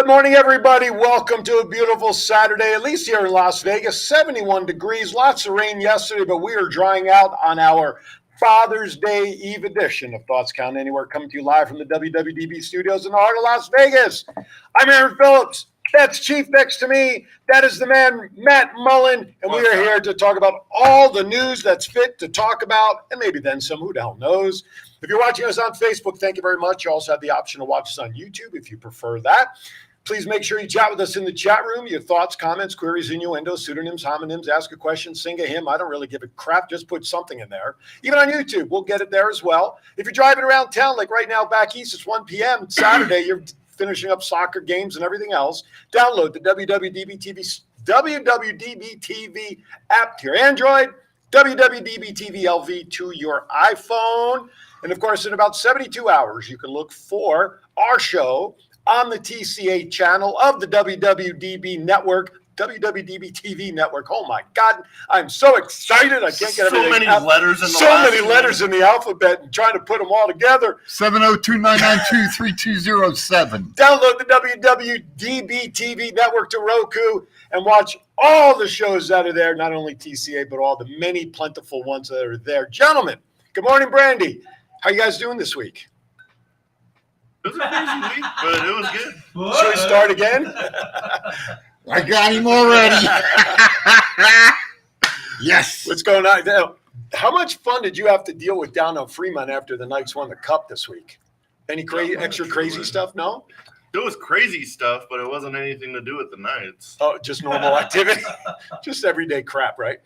Good morning, everybody. Welcome to a beautiful Saturday, at least here in Las Vegas. 71 degrees, lots of rain yesterday, but we are drying out on our Father's Day Eve edition of Thoughts Count Anywhere, coming to you live from the WWDB studios in the heart of Las Vegas. I'm Aaron Phillips. That's Chief next to me. That is the man, Matt Mullen, and we are here to talk about all the news that's fit to talk about, and maybe then some, who the hell knows. If you're watching us on Facebook, thank you very much. You also have the option to watch us on YouTube if you prefer that. Please make sure you chat with us in the chat room. Your thoughts, comments, queries, innuendos, pseudonyms, homonyms, ask a question, sing a hymn. I don't really give a crap. Just put something in there. Even on YouTube, we'll get it there as well. If you're driving around town, like right now back east, it's 1 p.m. Saturday, you're finishing up soccer games and everything else. Download the WWDBTV app to your Android, WWDBTV LV to your iPhone. And, of course, in about 72 hours, you can look for our show on the TCA channel of the WWDB network, WWDBTV network. Oh, my God. I'm so excited. I can't get everything. So many letters in the So many letters in the alphabet and trying to put them all together. 702-992-3207. Download the WWDBTV network to Roku and watch all the shows that are there, not only TCA, but all the many plentiful ones that are there. Gentlemen, good morning, Brandy. How you guys doing this week? It was a crazy week, but it was good. Should we start again? I got him already. Yes. What's going on? Now, how much fun did you have to deal with down on Fremont after the Knights won the Cup this week? Any extra crazy stuff? No? It was crazy stuff, but it wasn't anything to do with the Knights. Oh, just normal activity? Just everyday crap, right?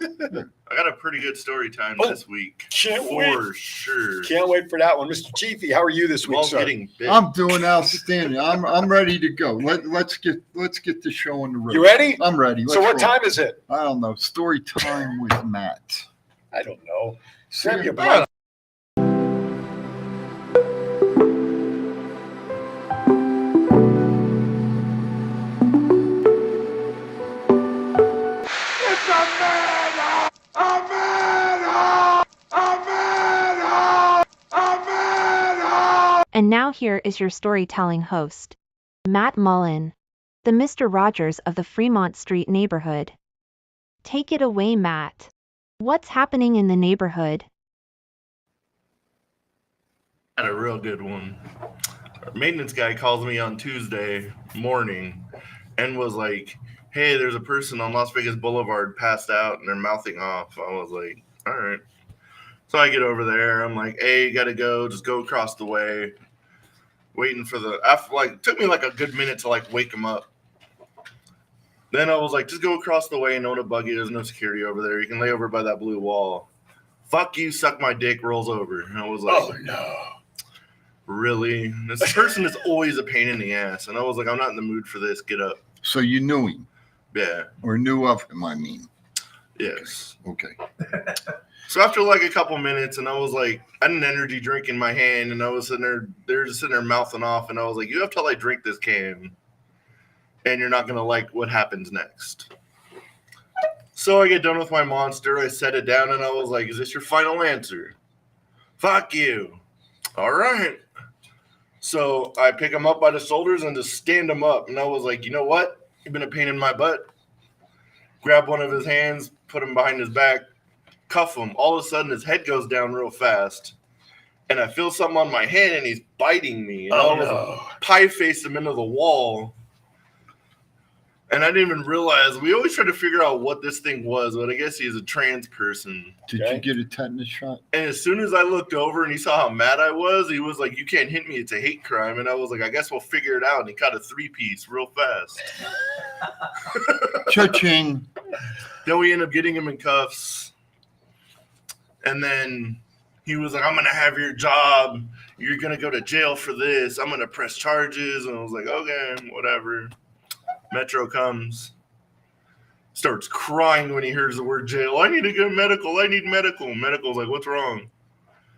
I got a pretty good story time this week. For sure. Can't wait for that one. Mr. Chiefy, how are you this week, sir? Getting big. I'm doing outstanding. I'm ready to go. Let's get the show on the road. You ready? I'm ready. So what time is it? I don't know. Story time with Matt. I don't know. Send me a Yeah. blank. And now here is your storytelling host, Matt Mullen, the Mr. Rogers of the Fremont Street neighborhood. Take it away, Matt. What's happening in the neighborhood? Had a real good one. Our maintenance guy calls me on Tuesday morning and was like, hey, there's a person on Las Vegas Boulevard passed out and they're mouthing off. I was like, all right. So I get over there. I'm like, hey, you got to go. Just go across the way. Waiting for it took me like a good minute to like wake him up. Then I was like, just go across the way and own a buggy. There's no security over there. You can lay over by that blue wall. Fuck you, suck my dick, rolls over. And I was like, Oh, no. Really? This person is always a pain in the ass. And I was like, I'm not in the mood for this. Get up. So you knew him? Yeah. Or knew of him, I mean. Yes. Okay. So after like a couple minutes, and I was like, I had an energy drink in my hand, and I was sitting there, they're just sitting there mouthing off, and I was like, you have to like drink this can, and you're not going to like what happens next. So I get done with my monster, I set it down, and I was like, is this your final answer? Fuck you. All right. So I pick him up by the shoulders and just stand him up, and I was like, you know what? You've been a pain in my butt. Grab one of his hands, put him behind his back, cuff him. All of a sudden, his head goes down real fast, and I feel something on my hand, and he's biting me. And I was pie-faced him into the wall, and I didn't even realize. We always try to figure out what this thing was, but I guess he's a trans person. Did you get a tetanus shot? And as soon as I looked over and he saw how mad I was, he was like, you can't hit me. It's a hate crime. And I was like, I guess we'll figure it out. And he cut a 3-piece real fast. Cha-ching. Then we ended up getting him in cuffs. And then he was like, I'm going to have your job. You're going to go to jail for this. I'm going to press charges. And I was like, okay, whatever. Metro comes. Starts crying when he hears the word jail. I need to go medical. I need medical. Medical's like, what's wrong?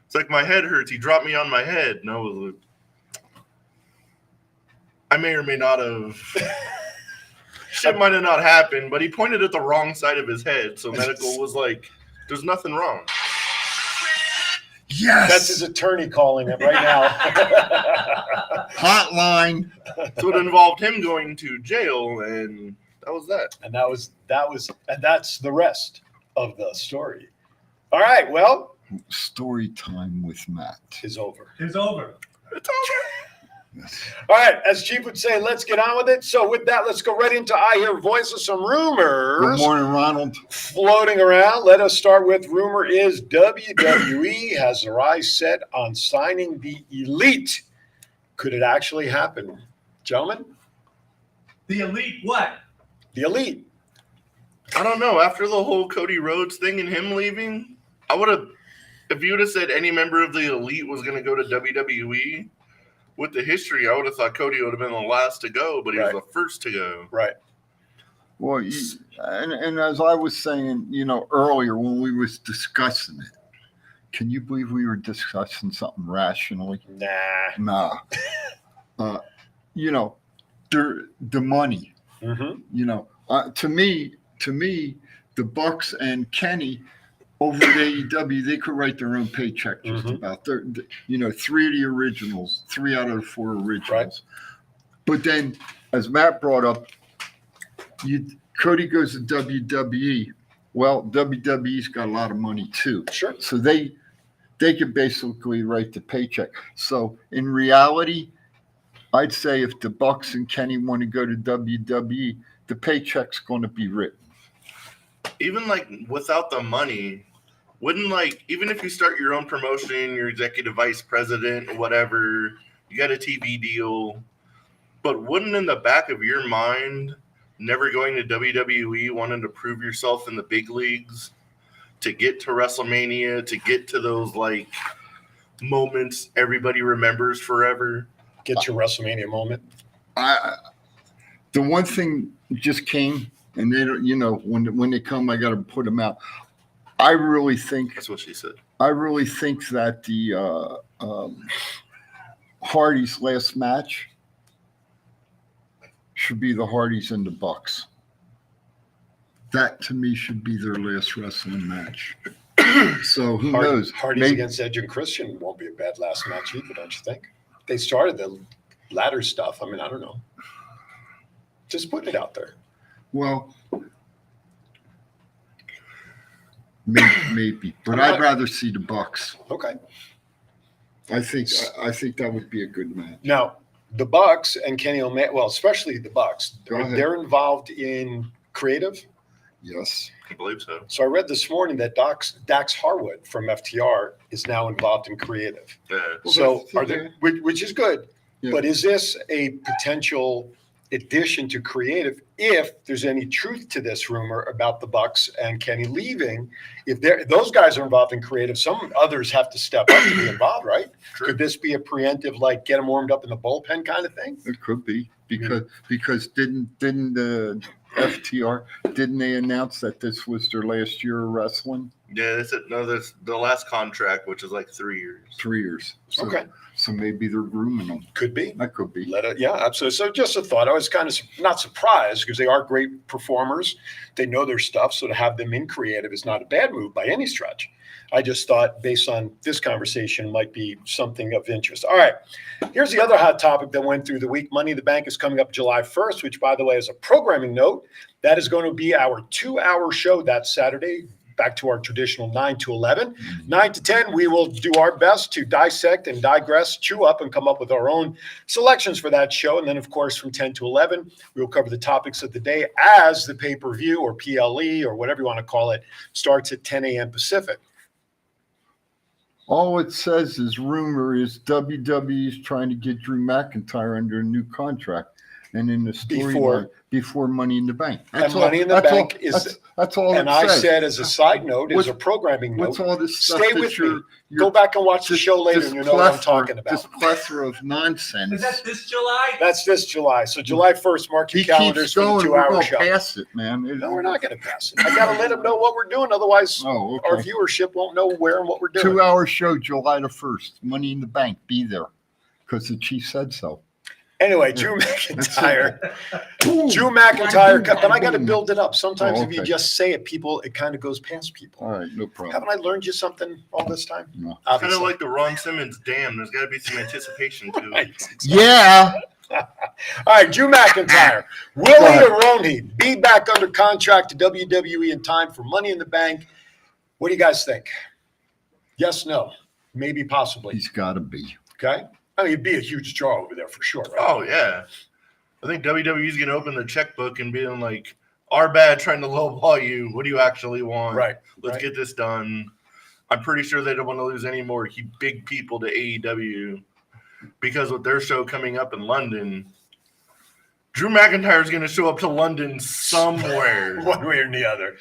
It's like, my head hurts. He dropped me on my head. And I was like, I may or may not have. Shit might have not happened, but he pointed at the wrong side of his head. So medical was like, there's nothing wrong. Yes. That's his attorney calling him right now. Hotline. So it involved him going to jail, and that was that. And that's the rest of the story. All right, well, Story time with Matt. is over. It's over. It's over. Yes. All right, as Chief would say, let's get on with it. So with that, let's go right into I Hear Voices, some rumors Good morning, Ronald. floating around. Let us start with rumor is WWE has their eyes set on signing the Elite. Could it actually happen? Gentlemen, The Elite what? the Elite. I don't know. After the whole Cody Rhodes thing and him leaving, I would have, if you would have said any member of the Elite was going to go to WWE, with the history, I would have thought Cody would have been the last to go, but he was Right. the first to go. Right. Well, and as I was saying, earlier when we was discussing it, can you believe we were discussing something rationally? Nah. Nah. The money. Mm-hmm. To me, the Bucks and Kenny over at AEW, they could write their own paycheck just Mhm. about. Three of the originals, 3 out of the 4 originals. Right. But then, as Matt brought up, Cody goes to WWE. Well, WWE's got a lot of money too, Sure. so they could basically write the paycheck. So in reality, I'd say if the Bucks and Kenny want to go to WWE, the paycheck's going to be written. Even like without the money, wouldn't even if you start your own promotion, you're executive vice president or whatever, you got a TV deal, but wouldn't in the back of your mind, never going to WWE, wanting to prove yourself in the big leagues, to get to WrestleMania, to get to those moments everybody remembers forever? Get your WrestleMania moment. The one thing just came, and they don't, when they come, I got to put them out. I really think That's what she said. that the Hardys' last match should be the Hardys and the Bucks. That to me should be their last wrestling match. So who knows? Hardy's Maybe- against Edge and Christian won't be a bad last match either, don't you think? They started the ladder stuff. I mean, I don't know. Just putting it out there. Well, maybe, but I'd rather see the Bucks. Okay. I think that would be a good match. Now, the Bucks and Kenny Omega, well, especially the Bucks, Go ahead. they're involved in creative. Yes. I believe so. So I read this morning that Dax Harwood from FTR is now involved in creative. Yeah. Well, So that's- are there, which is good, Yeah. but is this a potential addition to creative if there's any truth to this rumor about the Bucks and Kenny leaving? If those guys are involved in creative, some others have to step up to be involved, right? True. Could this be a preemptive, get them warmed up in the bullpen kind of thing? It could be because didn't the FTR didn't they announce that this was their last year of wrestling? Yeah, that's the last contract, which is 3 years. 3 years. So, Okay. So maybe they're grooming them. Could be. That could be. Yeah, absolutely. So just a thought. I was kind of not surprised because they are great performers. They know their stuff. So to have them in creative is not a bad move by any stretch. I just thought based on this conversation might be something of interest. All right. Here's the other hot topic that went through the week. Money in the Bank is coming up July 1st, which by the way is a programming note. That is going to be our 2-hour show that Saturday. Back to our traditional 9 to 11. 9 to 10, we will do our best to dissect and digress, chew up, and come up with our own selections for that show. And then, of course, from 10 to 11, we will cover the topics of the day as the pay-per-view or PLE or whatever you want to call it starts at 10 a.m. Pacific. All it says is rumor is WWE's trying to get Drew McIntyre under a new contract. And in the story before Money in the Bank. Money in the Bank is that's all And it I says. said as a side note, as What's- a programming What's note, all this stuff stay that with you're, me. Go back and watch the show later this and you know what I'm plethora- talking about. This plethora of nonsense. Is that this July? That's this July. So July 1st, mark your He calendars keeps for the going. We're 2-hour going show. pass it, man. No, we're not going to pass it. I got to let them know what we're doing. Otherwise, Oh, our okay. viewership won't know where and what we're doing. 2-hour show, July the 1st. Money in the Bank. Be there, because the chief said so. Anyway, Drew McIntyre. Drew McIntyre, but I got to build it up. Sometimes if you okay. just say it, it kind of goes past people. All right, no problem. Haven't I learned you something all this time? No. Kind of like the Ron Simmons dam. There's got to be some anticipation to it. Right, exactly. Yeah. All right, Drew McIntyre. Will he or won't he be back under contract to WWE in time for Money in the Bank? What do you guys think? Yes, no, maybe, possibly. He's got to be. Okay. I mean, it'd be a huge draw over there for sure, right? Oh, yeah. I think WWE's going to open their checkbook and being like, our bad trying to lowball you. What do you actually want? Right. Let's get this done. I'm pretty sure they don't want to lose any more big people to AEW because with their show coming up in London, Drew McIntyre is going to show up to London somewhere. One way or the other.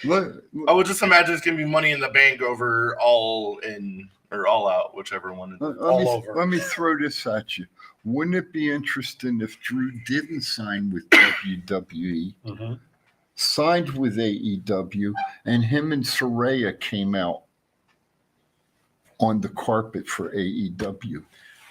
I would just imagine it's going to be Money in the Bank over All In or All Out, whichever one. Let me throw this at you. Wouldn't it be interesting if Drew didn't sign with WWE, signed with AEW, and him and Saraya came out on the carpet for AEW?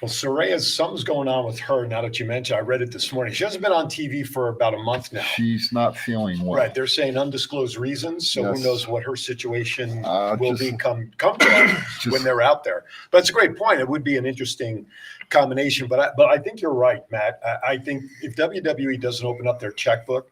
Well, Soraya's, something's going on with her now that you mentioned. I read it this morning. She hasn't been on TV for about a month now. She's not feeling well. Right. They're saying undisclosed reasons. So Yes. who knows what her situation will Just- become comfortable when they're out there. But it's a great point. It would be an interesting combination. But I think you're right, Matt. I think if WWE doesn't open up their checkbook,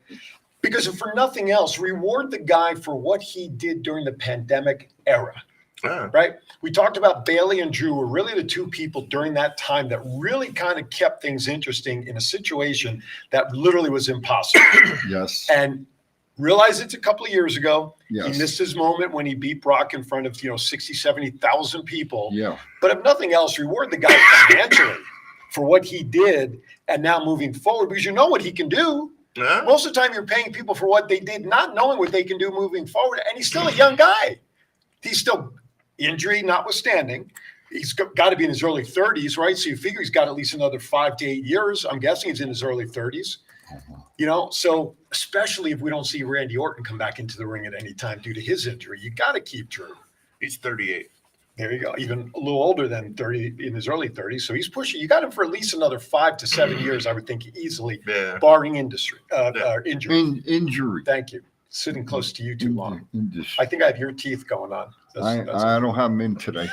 because if for nothing else, reward the guy for what he did during the pandemic era. Yeah. Right? We talked about Bailey and Drew were really the two people during that time that really kind of kept things interesting in a situation that literally was impossible. Yes. And realize it's a couple of years ago. Yes. He missed his moment when he beat Brock in front of, 60, 70,000 people. Yeah. But if nothing else, reward the guy financially for what he did and now moving forward because you know what he can do. Yeah. Most of the time you're paying people for what they did, not knowing what they can do moving forward. And he's still a young guy. He's still injury notwithstanding. He's got to be in his early 30s, right? So you figure he's got at least another 5 to 8 years. I'm guessing he's in his early 30s. So especially if we don't see Randy Orton come back into the ring at any time due to his injury, you got to keep Drew. He's 38. There you go. Even a little older than 30 in his early 30s. So he's pushing. You got him for at least another 5 to 7 years, I would think, easily, barring injury. Injury. Thank you. Sitting close to you too long. Industry. I think I have your teeth going on. I don't have them in today.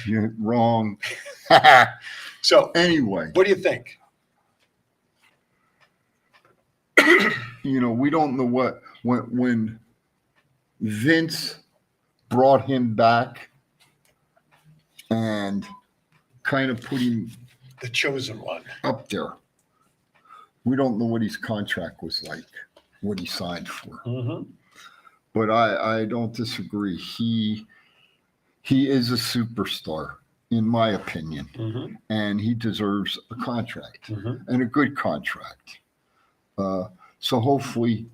You're wrong. So Anyway, what do you think? we don't know what when Vince brought him back and kind of put him The chosen one. up there. We don't know what his contract was like, what he signed for. Mm-hmm. But I don't disagree. He is a superstar, in my opinion, Mm-hmm. and he deserves a contract Mm-hmm. and a good contract. So hopefully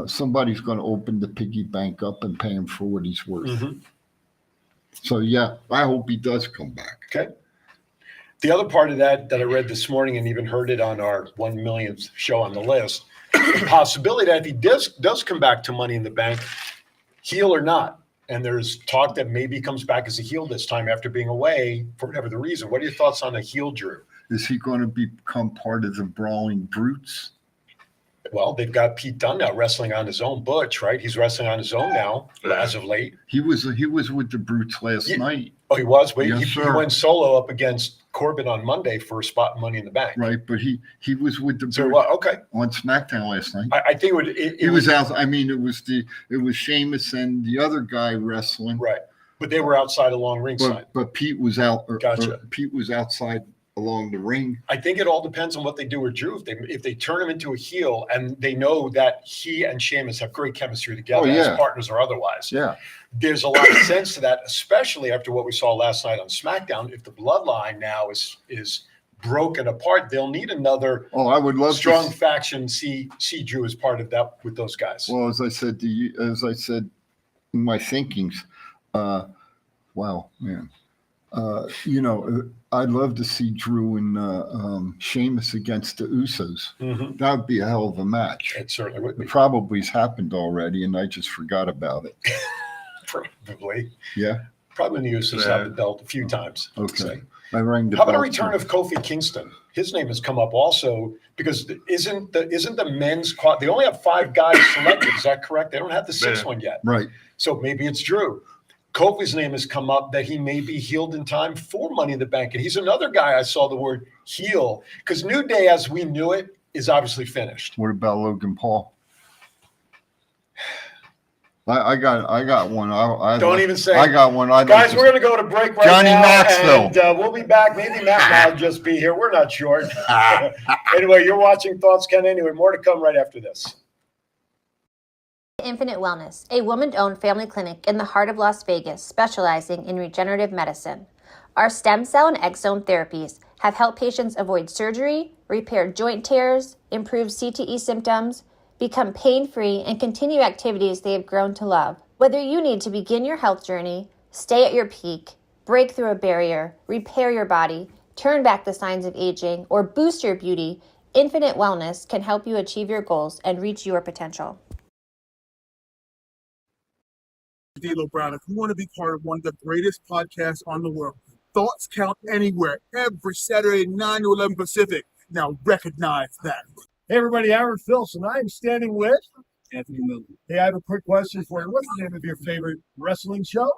somebody's going to open the piggy bank up and pay him for what he's worth. Mm-hmm. So, yeah, I hope he does come back. Okay. The other part of that I read this morning and even heard it on our 1 millionth show on the list, the possibility that if he does come back to Money in the Bank, heel or not, and there's talk that maybe he comes back as a heel this time after being away for whatever the reason. What are your thoughts on a heel Drew? Is he going to become part of the Brawling Brutes? Well, they've got Pete Dunne now wrestling on his own. Butch, right? He's wrestling on his own now as of late. He was with the Brutes last night. Oh, he was? But Yes, he sir. went solo up against Corbin on Monday for a spot in Money in the Bank. Right, but he was with the So, Brutes okay. on SmackDown last night. I think He was out. I mean, it was Sheamus and the other guy wrestling. right. But they were outside along ringside. But Pete was out. Gotcha. Pete was outside along the ring. I think it all depends on what they do with Drew. If they turn him into a heel and they know that he and Sheamus have great chemistry together as partners or otherwise, Yeah. there's a lot of sense to that, especially after what we saw last night on SmackDown. If the bloodline now is broken apart, they'll need another Oh, I would love strong to. faction. See Drew as part of that with those guys. Well, as I said in my thinkings, wow, man. I'd love to see Drew and Sheamus against the Usos. Mhm. That would be a hell of a match. It certainly would be. It probably has happened already, and I just forgot about it. Probably. Yeah. Probably going to use this out of the belt a few times. Okay. I rang the How about a bell return too. of Kofi Kingston? His name has come up also because isn't the men's they only have 5 guys selected? Is that correct? They don't have the 6th one yet. Right. So maybe it's Drew. Kofi's name has come up that he may be healed in time for Money in the Bank. And he's another guy I saw the word heal because New Day as we knew it is obviously finished. What about Logan Paul? I got one. Don't even say. I got one. Guys, we're going to go to break right Johnny now. Knoxville. And we'll be back. Maybe Matt will just be here. We're not sure. Anyway, you're watching Thoughts Count Anywhere. More to come right after this. Infinite Wellness, a woman-owned family clinic in the heart of Las Vegas specializing in regenerative medicine. Our stem cell and exome therapies have helped patients avoid surgery, repair joint tears, improve CTE symptoms, become pain-free, and continue activities they have grown to love. Whether you need to begin your health journey, stay at your peak, break through a barrier, repair your body, turn back the signs of aging, or boost your beauty, Infinite Wellness can help you achieve your goals and reach your potential. D'Lo Brown. If you want to be part of one of the greatest podcasts on the world, Thoughts Count Anywhere, every Saturday, 9 to 11 Pacific. Now recognize that. Hey everybody, Aaron Phillips, and I am standing with Anthony Miller. Hey, I have a quick question for you. What's the name of your favorite wrestling show?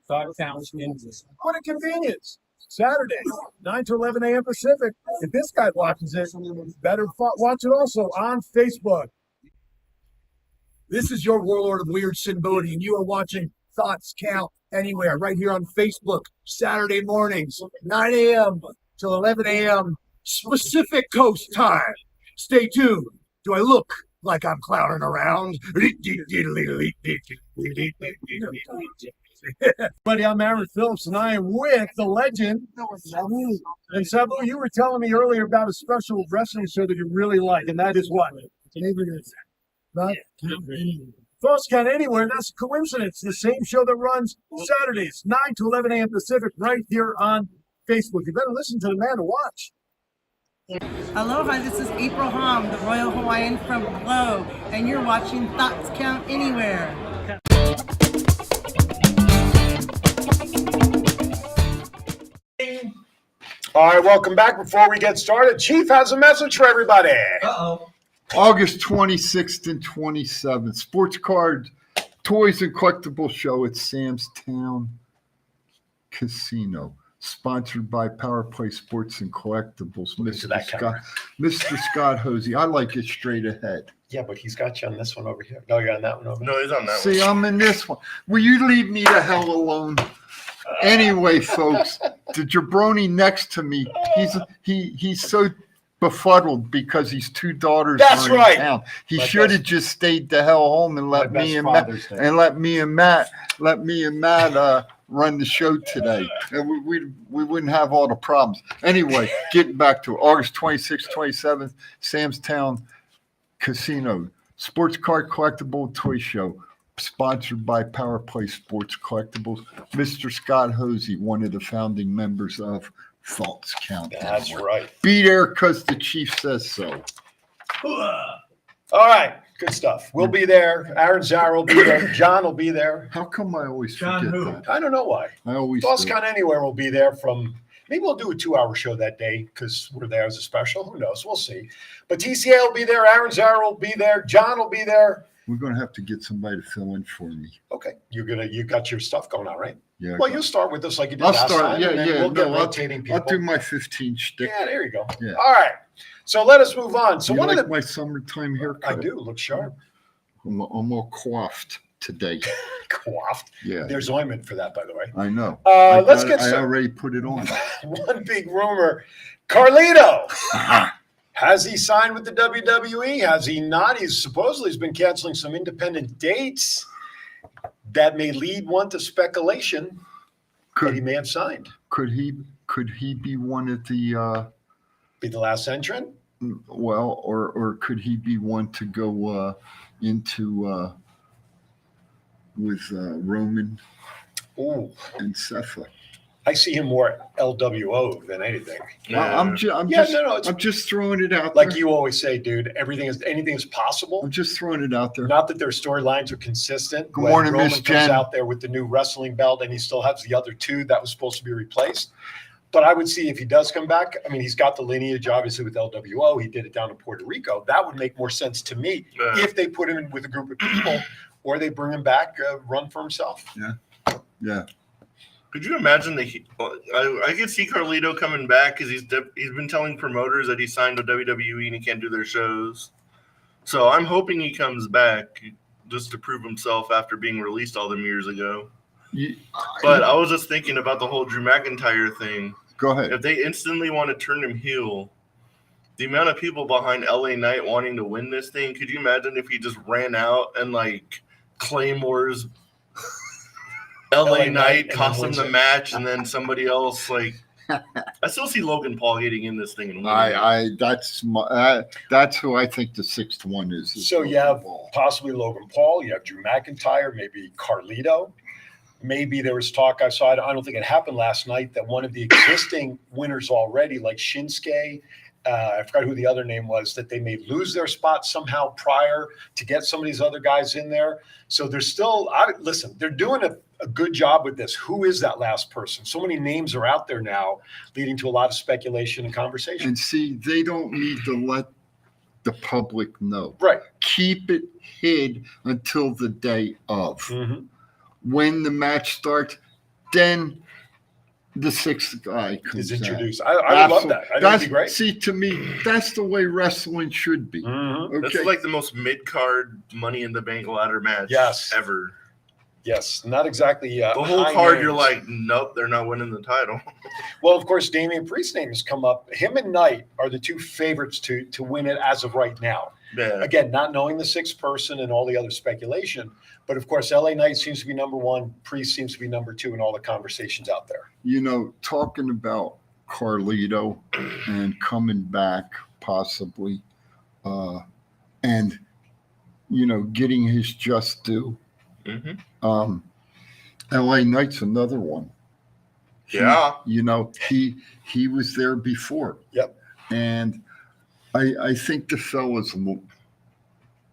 Thought Counts Anywhere. What a convenience. Saturday, 9 to 11 a.m. Pacific. If this guy watches it, better watch it also on Facebook. This is your warlord of weird Sin Bodhi, and you are watching Thoughts Count Anywhere right here on Facebook, Saturday mornings, 9 a.m. till 11 a.m. Pacific Coast time. Stay tuned. Do I look like I'm clowning around? Buddy, I'm Aaron Phillips, and I am with the legend. And Sabu, you were telling me earlier about a special wrestling show that you really like, and that is what? Thoughts Count Anywhere, that's a coincidence. The same show that runs Saturdays, 9 to 11 a.m. Pacific, right here on Facebook. You better listen to the man to watch. Aloha, this is April Hom, the Royal Hawaiian from Glow, and you're watching Thoughts Count Anywhere. All right, welcome back. Before we get started, Chief has a message for everybody. Uh-oh. August 26th and 27th, Sports Card Toys and Collectibles Show at Sam's Town Casino. Sponsored by Power Play Sports and Collectibles. Mr. Scott Hosey. I like it straight ahead. Yeah, but he's got you on this one over here. No, you're on that one over here. No, he's on that See, one. I'm in this one. Will you leave me the hell alone? Anyway, folks, the jabroni next to me, he's so befuddled because his 2 daughters That's are in right. town. He My should have best- just stayed the hell home and let My me best and Matt Father's Day. let me and Matt run the show today, and we wouldn't have all the problems. Anyway, getting back to it, August 26th, 27th, Sam's Town Casino, Sports Card Collectible Toy Show, sponsored by Power Play Sports Collectibles. Mr. Scott Hosey, one of the founding members of Thoughts Count. That's right. Be there because the chief says so. All right, good stuff. We'll be there. Aaron Zara will be there. John will be there. How come I always John forget who? that? I don't know why. I always Thoughts do. Count Anywhere will be there from, maybe we'll do a 2-hour show that day because we're there as a special. Who knows? We'll see. But TCA will be there. Aaron Zara will be there. John will be there. We're going to have to get somebody to fill in for me. Okay. You got your stuff going on, right? Yeah. Well, you'll start with us like you did I'll last start. time. Yeah, and then yeah. We'll get No, rotating people. I'll do my 15 shtick. Yeah, there you go. Yeah. All right. So let us move on. So You one like of the my summertime haircut? I do look sharp. I'm all coiffed today. Coiffed. Yeah, There's ointment for that, by the way. I know. Let's get I started. already put it on. One big rumor. Carlito. Has he signed with the WWE? Has he not? He's been canceling some independent dates that may lead one to speculation that he may have signed. Could he be one of the Be the last entrant? well, or could he be one to go into with Roman Ooh. and Seth? I see him more LWO than anything. I'm just throwing it out Like there. you always say, dude, anything is possible. I'm just throwing it out there. Not that their storylines are consistent. Good morning, Roman Miss comes Jen. out there with the new wrestling belt, and he still has the other two that was supposed to be replaced. But I would see if he does come back. I mean, he's got the lineage, obviously, with LWO. He did it down in Puerto Rico. That would make more sense to me if they put him in with a group of people, or they bring him back, run for himself. Yeah. Could you imagine I could see Carlito coming back because he's been telling promoters that he signed with WWE and he can't do their shows. So I'm hoping he comes back just to prove himself after being released all them years ago. But I was just thinking about the whole Drew McIntyre thing. Go ahead. If they instantly want to turn him heel, the amount of people behind LA Knight wanting to win this thing, could you imagine if he just ran out and like Claymore's LA Knight cost him the match and then somebody else like I still see Logan Paul getting in this thing and winning. That's who I think the sixth one is. So you have possibly Logan Paul, you have Drew McIntyre, maybe Carlito. Maybe there was talk I saw, I don't think it happened last night, that one of the existing winners already, like Shinsuke, I forgot who the other name was, that they may lose their spot somehow prior to get some of these other guys in there. So there's still, listen, they're doing a good job with this. Who is that last person? So many names are out there now, leading to a lot of speculation and conversation. And see, they don't need to let the public know. Right. Keep it hid until the day of. Mm-hmm. When the match starts, then the sixth guy comes is introduced. out. I would love that. I think that'd be great. See, to me, that's the way wrestling should be. Mm-hmm. Okay? That's like the most mid-card Money in the Bank ladder match ever. Yes, not exactly. The whole card, you're like, nope, they're not winning the title. Well, of course, Damian Priest's name has come up. Him and Knight are the two favorites to win it as of right now. Yeah. Again, not knowing the sixth person and all the other speculation. But, of course, LA Knight seems to be number one. Priest seems to be number two in all the conversations out there. You know, talking about Carlito and coming back possibly and, you know, getting his just due. Mm-hmm. LA Knight's another one. You know, he was there before. Yep. And I think the fellas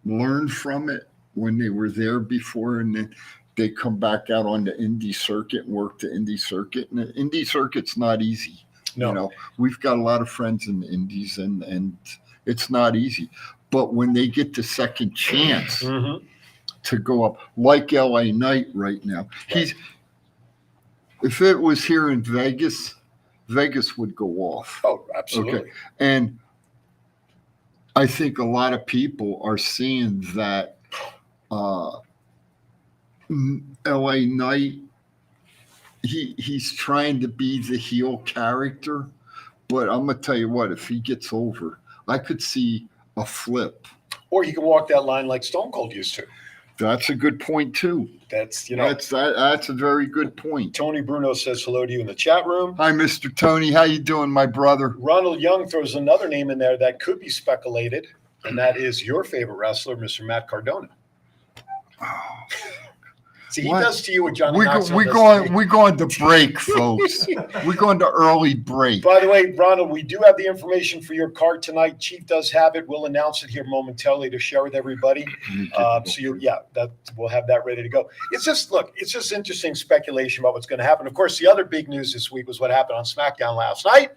learned from it when they were there before, and then they come back out on the indie circuit and work the indie circuit. And the indie circuit's not easy. No. You know, we've got a lot of friends in the indies, and it's not easy. But when they get the second chance to go up, like LA Knight right now, if it was here in Vegas, Vegas would go off. Oh, absolutely. Okay. And I think a lot of people are seeing that LA Knight, he's trying to be the heel character, but I'm gonna tell you what, if he gets over, I could see a flip. Or he can walk that line like Stone Cold used to. That's a good point too. That's, you know, that's a very good point. Tony Bruno says hello to you in the chat room. Hi, Mr. Tony. How you doing, my brother? Ronald Young throws another name in there that could be speculated, and that is your favorite wrestler, Mr. Matt Cardona. See, he does to you what Johnny Knoxville does to me. We're going to break, folks. We're going to early break. By the way, Ronald, we do have the information for your card tonight. Chief does have it. We'll announce it here momentarily to share with everybody. We'll have that ready to go. It's just interesting speculation about what's going to happen. Of course, the other big news this week was what happened on SmackDown last night.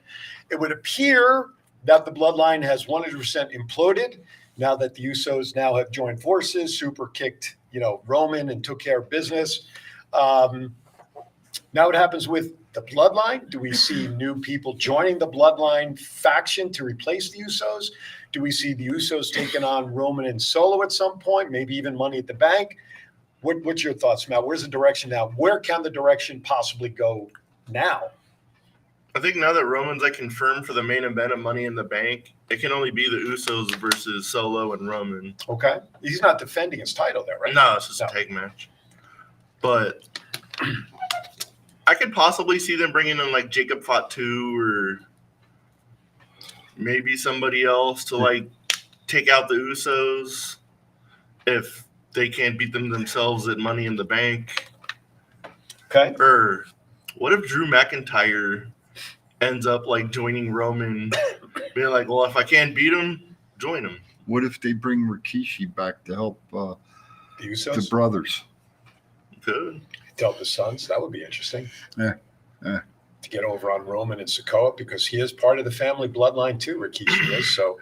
It would appear that the Bloodline has 100% imploded now that the Usos now have joined forces, super kicked, Roman and took care of business. Now what happens with the Bloodline? Do we see new people joining the Bloodline faction to replace the Usos? Do we see the Usos taking on Roman and Solo at some point? Maybe even Money at the Bank? What's your thoughts, Matt? Where's the direction now? Where can the direction possibly go now? I think now that Roman's confirmed for the main event of Money in the Bank, it can only be the Usos versus Solo and Roman. Okay. He's not defending his title there, right? No, it's just a tag match. But I could possibly see them bringing in Jacob Fatu or maybe somebody else to take out the Usos if they can't beat them themselves at Money in the Bank. Okay. Or What if Drew McIntyre ends up like joining Roman, being like, well, if I can't beat him, join him. What if they bring Rikishi back to help The the Usos brothers? Good. to help the Sons. That would be interesting. Yeah. To get over on Roman and Sikoa because he is part of the family bloodline too. Rikishi is so.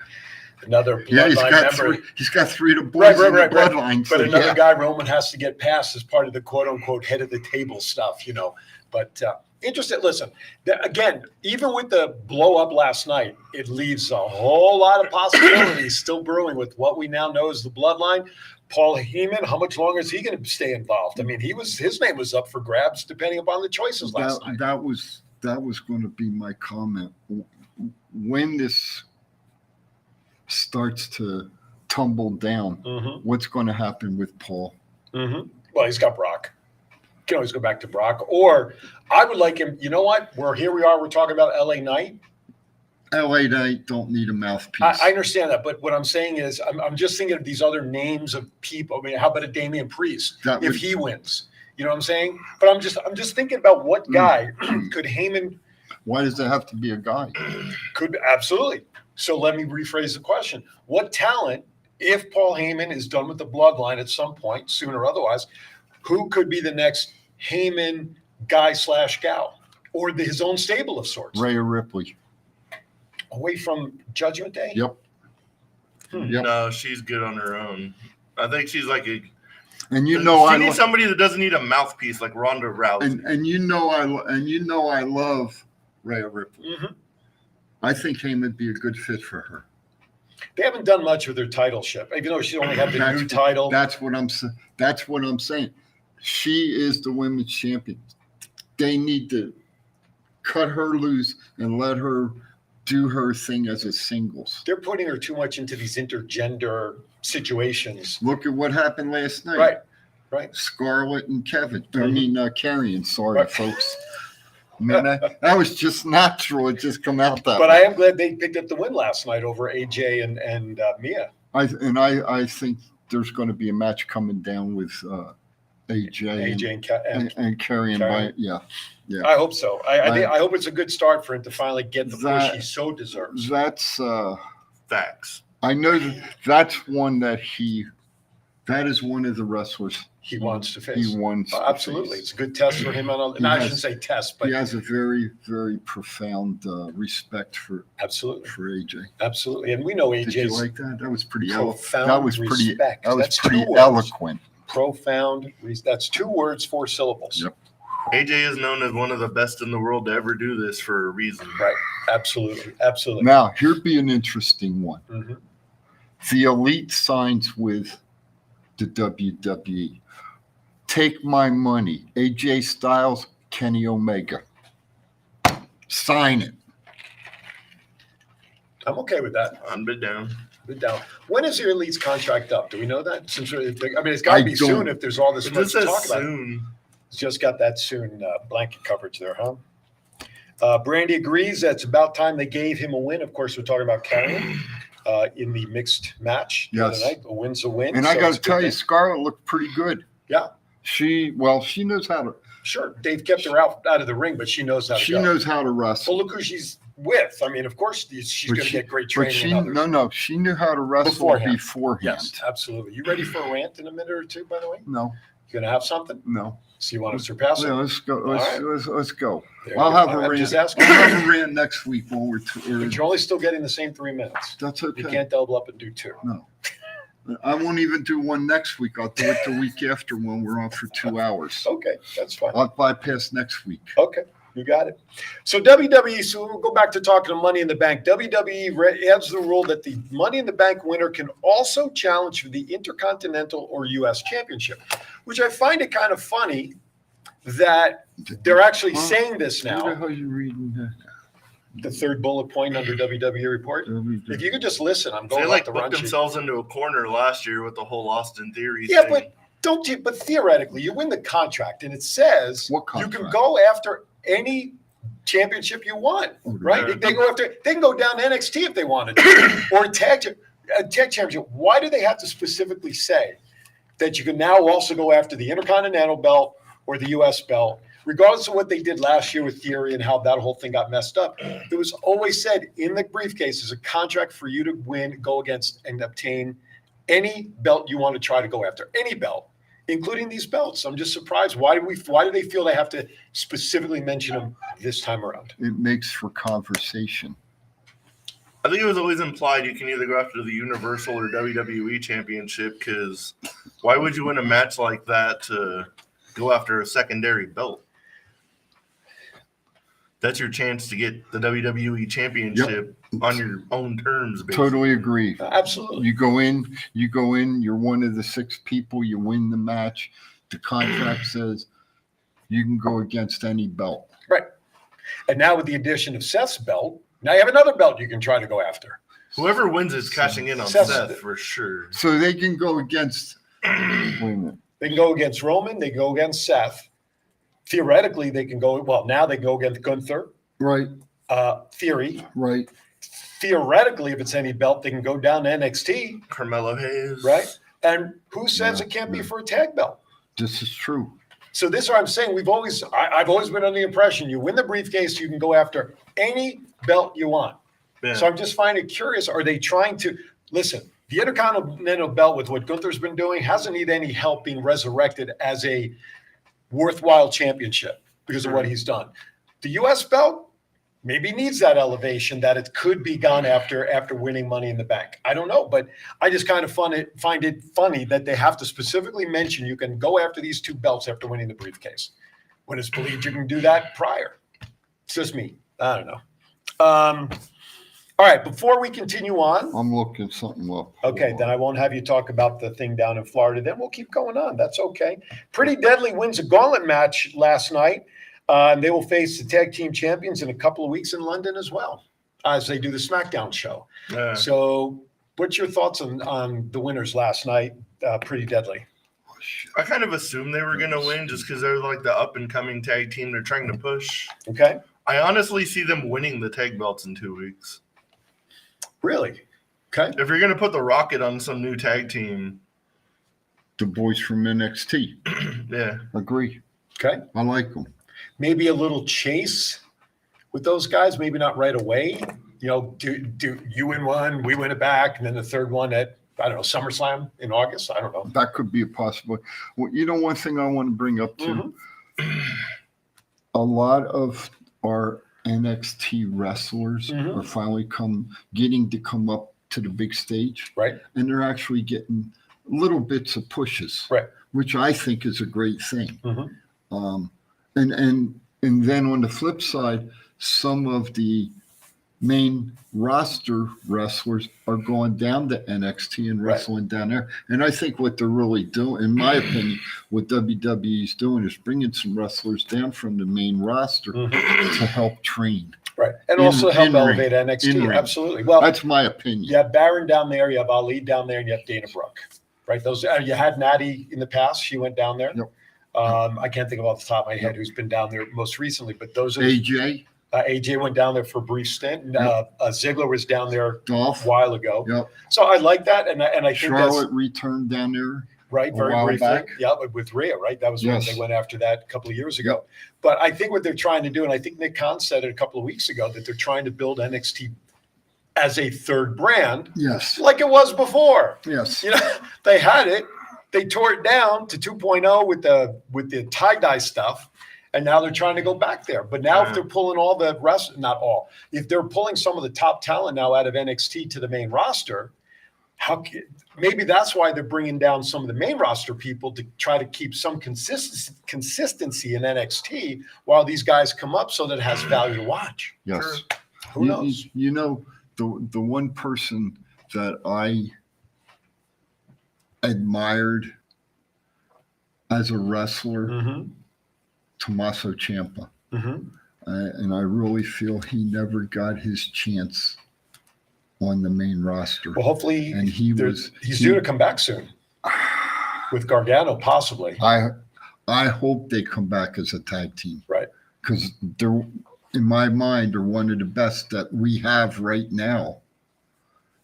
Another Yeah, bloodline he's got three of the boys Right. in the bloodline. But So, another yeah. guy Roman has to get past as part of the quote unquote head of the table stuff, But interested. Listen, again, even with the blow up last night, it leaves a whole lot of possibilities still brewing with what we now know as the bloodline. Paul Heyman, how much longer is he going to stay involved? I mean, his name was up for grabs depending upon the choices last night. That was going to be my comment. When this starts to tumble down, what's going to happen with Paul? Well, he's got Brock. You can always go back to Brock. Or I would like him. You know what? Here we are. We're talking about LA Knight. LA Knight don't need a mouthpiece. I understand that, but what I'm saying is, I'm just thinking of these other names of people. I mean, how about a Damian Priest if he wins? You know what I'm saying? But I'm just thinking about what guy could Heyman. Why does it have to be a guy? Could absolutely. So let me rephrase the question: what talent, if Paul Heyman is done with the bloodline at some point, soon or otherwise, who could be the next Heyman guy/gal, or his own stable of sorts? Rhea Ripley. Away from Judgment Day? Yep. No, she's good on her own. I think she's like a. And she needs somebody that doesn't need a mouthpiece like Ronda Rousey. And I love Rhea Ripley. I think Heyman would be a good fit for her. They haven't done much with their title ship, even though she only had the new title. That's what I'm saying. She is the women's champion. They need to cut her loose and let her do her thing as a singles. They're putting her too much into these intergender situations. Look at what happened last night. Right. Scarlett and Kevin. I mean, Carrion. Sorry, folks. Man, that was just natural. It just come out that But way. I am glad they picked up the win last night over AJ and Mia. I think there's going to be a match coming down with AJ and Carrion. Yeah. I hope so. I hope it's a good start for him to finally get the push he so deserves. That's facts. I know that's one that is one of the wrestlers he wants to face. He wants absolutely. to face. It's a good test for him. I shouldn't say test, but he has a very, very profound respect for absolutely for AJ. Absolutely, and we know AJ's. Did you like that? That was pretty profound. That was pretty. Respect. That was That's pretty 2 words. eloquent. Profound. That's 2 words, 4 syllables. Yep. AJ is known as one of the best in the world to ever do this for a reason. Right. Absolutely. Now, here'd be an interesting one. Mm-hmm. The Elite signs with the WWE. Take my money. AJ Styles, Kenny Omega. Sign it. I'm okay with that. I'm bid down. When is your Elite's contract up? Do we know that? It's got to be soon if there's all this much to talk about. Soon. It's just got that soon blanket coverage there, huh? Brandy agrees that it's about time they gave him a win. Of course, we're talking about Carrion in the mixed match the other night. A win's a win. And I got to tell you, Scarlett looked pretty good. Yeah. She knows how to. Sure. Dave kept her out of the ring, but she knows how to She knows how to wrestle. Well, look who she's with. I mean, of course, she's going to get great training. She knew how to wrestle beforehand. Yes, absolutely. You ready for a rant in a minute or two, by the way? No. You going to have something? No. So you want to surpass it? Yeah, let's go. Let's go. There I'll have a I'm rant. just asking. I'll have a rant next week when we're. But you're only still getting the same 3 minutes. That's okay. You can't double up and do 2. No. I won't even do one next week. I'll do it the week after when we're on for 2 hours. Okay, that's fine. I'll bypass next week. Okay, you got it. So WWE, so we'll go back to talking to Money in the Bank. WWE adds the rule that the Money in the Bank winner can also challenge for the Intercontinental or U.S. Championship, which I find it kind of funny that they're actually saying this now. What the hell are you reading that? The 3rd bullet point under WWE report. If you could just listen, I'm going they off the booked run sheet. themselves into a corner last year with the whole Austin Theory Yeah, thing. but theoretically, you win the contract, and it says you can go after any championship you want, right? They can go down to NXT if they wanted to, or a tag championship. Why do they have to specifically say that you can now also go after the Intercontinental belt or the U.S. belt, regardless of what they did last year with Theory and how that whole thing got messed up, it was always said in the briefcase is a contract for you to win, go against, and obtain any belt you want to try to go after, any belt, including these belts. I'm just surprised. Why do they feel they have to specifically mention them this time around? It makes for conversation. I think it was always implied you can either go after the Universal or WWE Championship, because why would you win a match like that to go after a secondary belt? That's your chance to get the WWE Championship on your own terms, basically. Totally agree. Absolutely. You go in, you're one of the 6 people, you win the match. The contract says you can go against any belt. Right. And now with the addition of Seth's belt, now you have another belt you can try to go after. Whoever wins is cashing in on Seth- Seth for sure. So they can go against, wait a minute. They can go against Roman. They can go against Seth. Theoretically, they can go, well, now they can go against Gunther, Right, Theory. right. Theoretically, if it's any belt, they can go down to NXT, Carmelo Hayes. right? And who says Yeah, it can't be yeah. for a tag belt? This is true. So this is what I'm saying. I've always been under the impression you win the briefcase, you can go after any belt you want. Yeah. So I'm just finding it curious. Are they trying to listen? The Intercontinental belt with what Gunther's been doing hasn't needed any help being resurrected as a worthwhile championship because of what he's done. The U.S. belt maybe needs that elevation that it could be gone after winning Money in the Bank. I don't know, but I just kind of find it funny that they have to specifically mention you can go after these 2 belts after winning the briefcase when it's believed you can do that prior. It's just me. I don't know. All right, before we continue on, I'm looking something up. okay, then I won't have you talk about the thing down in Florida. Then we'll keep going on. That's okay. Pretty Deadly wins a gauntlet match last night. And they will face the tag team champions in a couple of weeks in London as well, as they do the SmackDown show. Yeah. So what's your thoughts on the winners last night? Pretty Deadly. I kind of assumed they were going to win just because they're like the up-and-coming tag team they're trying to push. Okay. I honestly see them winning the tag belts in 2 weeks. Really? Okay. If you're going to put the Rocket on some new tag team, The boys from NXT. yeah. Agree. Okay. I like them. Maybe a little chase with those guys, maybe not right away. You know, do you win one, we win it back, and then the third one at, I don't know, SummerSlam in August? I don't know. That could be a possibility. Well, you know, one thing I want to bring up too, a lot of our NXT wrestlers are finally getting to come up to the big stage. Right. And they're actually getting little bits of pushes. Right. Which I think is a great thing. And then on the flip side, some of the main roster wrestlers are going down to NXT and wrestling down there. And I think what they're really doing, in my opinion, what WWE's doing is bringing some wrestlers down from the main roster to help train. Right. And In- also help in ring. elevate NXT. In ring. Absolutely. Well, That's my opinion. you have Baron down there, you have Ali down there, and you have Dana Brooke. Right. Those you had Natty in the past. She went down there. Yep. I can't think of off the top of my head who's been down there most recently, but those are AJ, AJ went down there for a brief stint. And, Ziggler was down there a Dolph, while ago. yep. So I like that, and I think Charlotte that's returned down there. right a very while briefly. back. Yeah, with Rhea, right? That was Yes. when they went after that a couple of years ago. But I think what they're trying to do, and I think Nick Khan said it a couple of weeks ago, that they're trying to build NXT as a third brand, Yes. like it was before. Yes. You know, they had it. They tore it down to 2.0 with the tie-dye stuff, and now they're trying to go back there. But now if they're pulling all the rest, not all, if they're pulling some of the top talent now out of NXT to the main roster, maybe that's why they're bringing down some of the main roster people to try to keep some consistency in NXT while these guys come up so that it has value to watch. Yes. Who knows? You know, the one person that I admired as a wrestler, Tommaso Ciampa. And I really feel he never got his chance on the main roster. Well, hopefully And he's due to come back soon with Gargano, possibly. I hope they come back as a tag team. Right. Because they're, in my mind, are one of the best that we have right now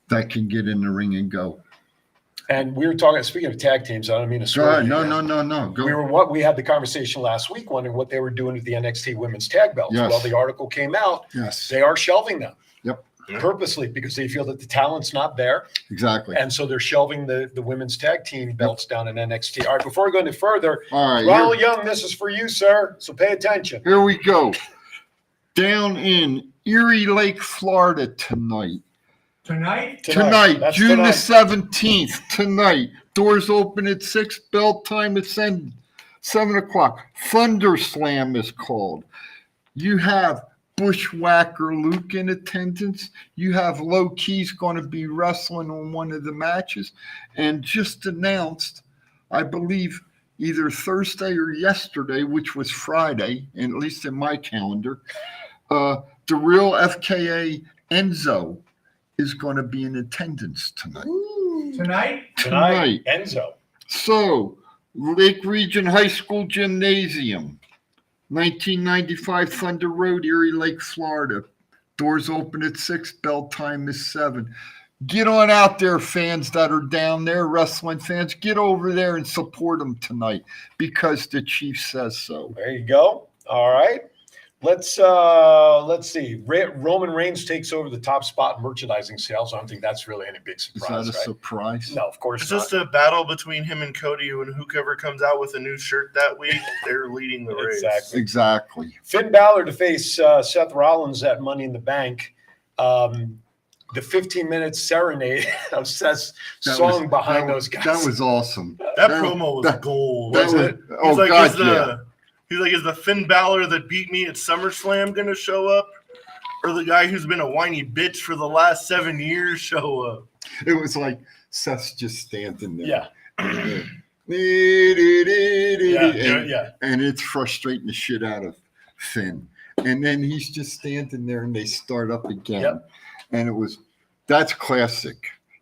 that can get in the ring and go. And we were talking, speaking of tag teams, I don't mean to Go swear. ahead. No. Go. We had the conversation last week wondering what they were doing with the NXT women's tag belts. Yes. Well, the article came out. Yes. They are shelving them. Yep. Purposely, because they feel that the talent's not there. Exactly. And so they're shelving the women's tag team belts down in NXT. All right, before we go any further, All right. Ronald Young, this is for you, sir. So pay attention. Here we go. Down in Erie Lake, Florida tonight. Tonight? Tonight, That's June tonight. the 17th, tonight. Doors open at 6, bell time is 7 o'clock. Thunder Slam is called. You have Bushwhacker Luke in attendance. You have Low Key's going to be wrestling on one of the matches. And just announced, I believe, either Thursday or yesterday, which was Friday, and at least in my calendar, the real FKA Enzo is going to be in attendance tonight. Tonight? Enzo. So, Lake Region High School Gymnasium, 1995 Thunder Road, Erie Lake, Florida. Doors open at 6, bell time is 7. Get on out there, fans that are down there, wrestling fans. Get over there and support them tonight because the chief says so. There you go. All right. Let's see. Roman Reigns takes over the top spot in merchandising sales. I don't think that's really any big Is surprise, that a right? surprise? No, of course It's not. just a battle between him and Cody, and whoever comes out with a new shirt that week, they're leading the race. Exactly. Exactly. Finn Balor to face Seth Rollins at Money in the Bank. The 15-minute serenade of Seth's That song was- behind that- those guys. That was awesome. That promo was that- gold. that wasn't was- it? oh, God, yeah. He's like, is the Finn Balor that beat me at SummerSlam going to show up? Or the guy who's been a whiny bitch for the last 7 years show up? It was like Seth's just standing there. Yeah. And, Yeah. and it's frustrating the shit out of Finn. And then he's just standing there and they start up again. Yep. And that's classic.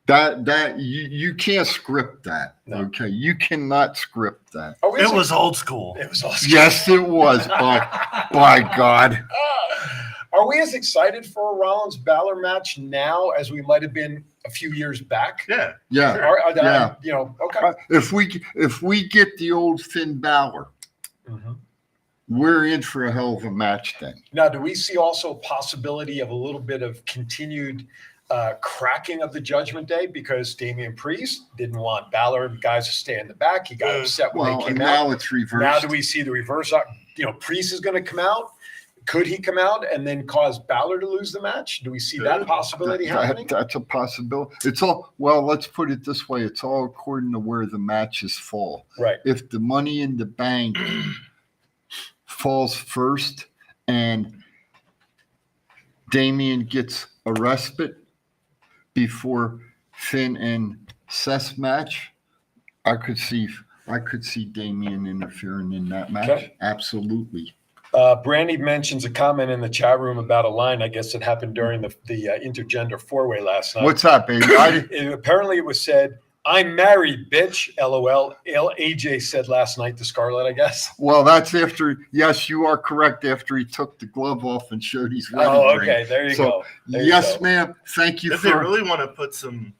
That you can't script that. No. Okay. You cannot script that. It was old school. It was awesome. Yes, it was. By God. Are we as excited for a Rollins Balor match now as we might have been a few years back? Yeah. Yeah. Yeah. You know, okay. If we get the old Finn Balor, Mhm. we're in for a hell of a match then. Now, do we see also a possibility of a little bit of continued cracking of the Judgment Day because Damian Priest didn't want Balor and guys to stay in the back? He got upset when Well, they and came now out. it's reversed. Now do we see the reverse? Priest is going to come out. Could he come out and then cause Balor to lose the match? Do we see that possibility happening? That's a possibility. It's all, well, let's put it this way. It's all according to where the matches fall. Right. If the Money in the Bank falls first and Damian gets a respite before Finn and Seth's match, I could see Damian interfering in that match. Okay. Absolutely. Brandy mentions a comment in the chat room about a line, I guess, that happened during the intergender four-way last night. What's up, baby? Apparently it was said, "I'm married, bitch." LOL. AJ said last night to Scarlett, I guess. Well, that's after. Yes, you are correct. After he took the glove off and showed his wedding Oh, ring. okay. There you So, go. There you yes, go. ma'am. Thank you If they for. really want to put some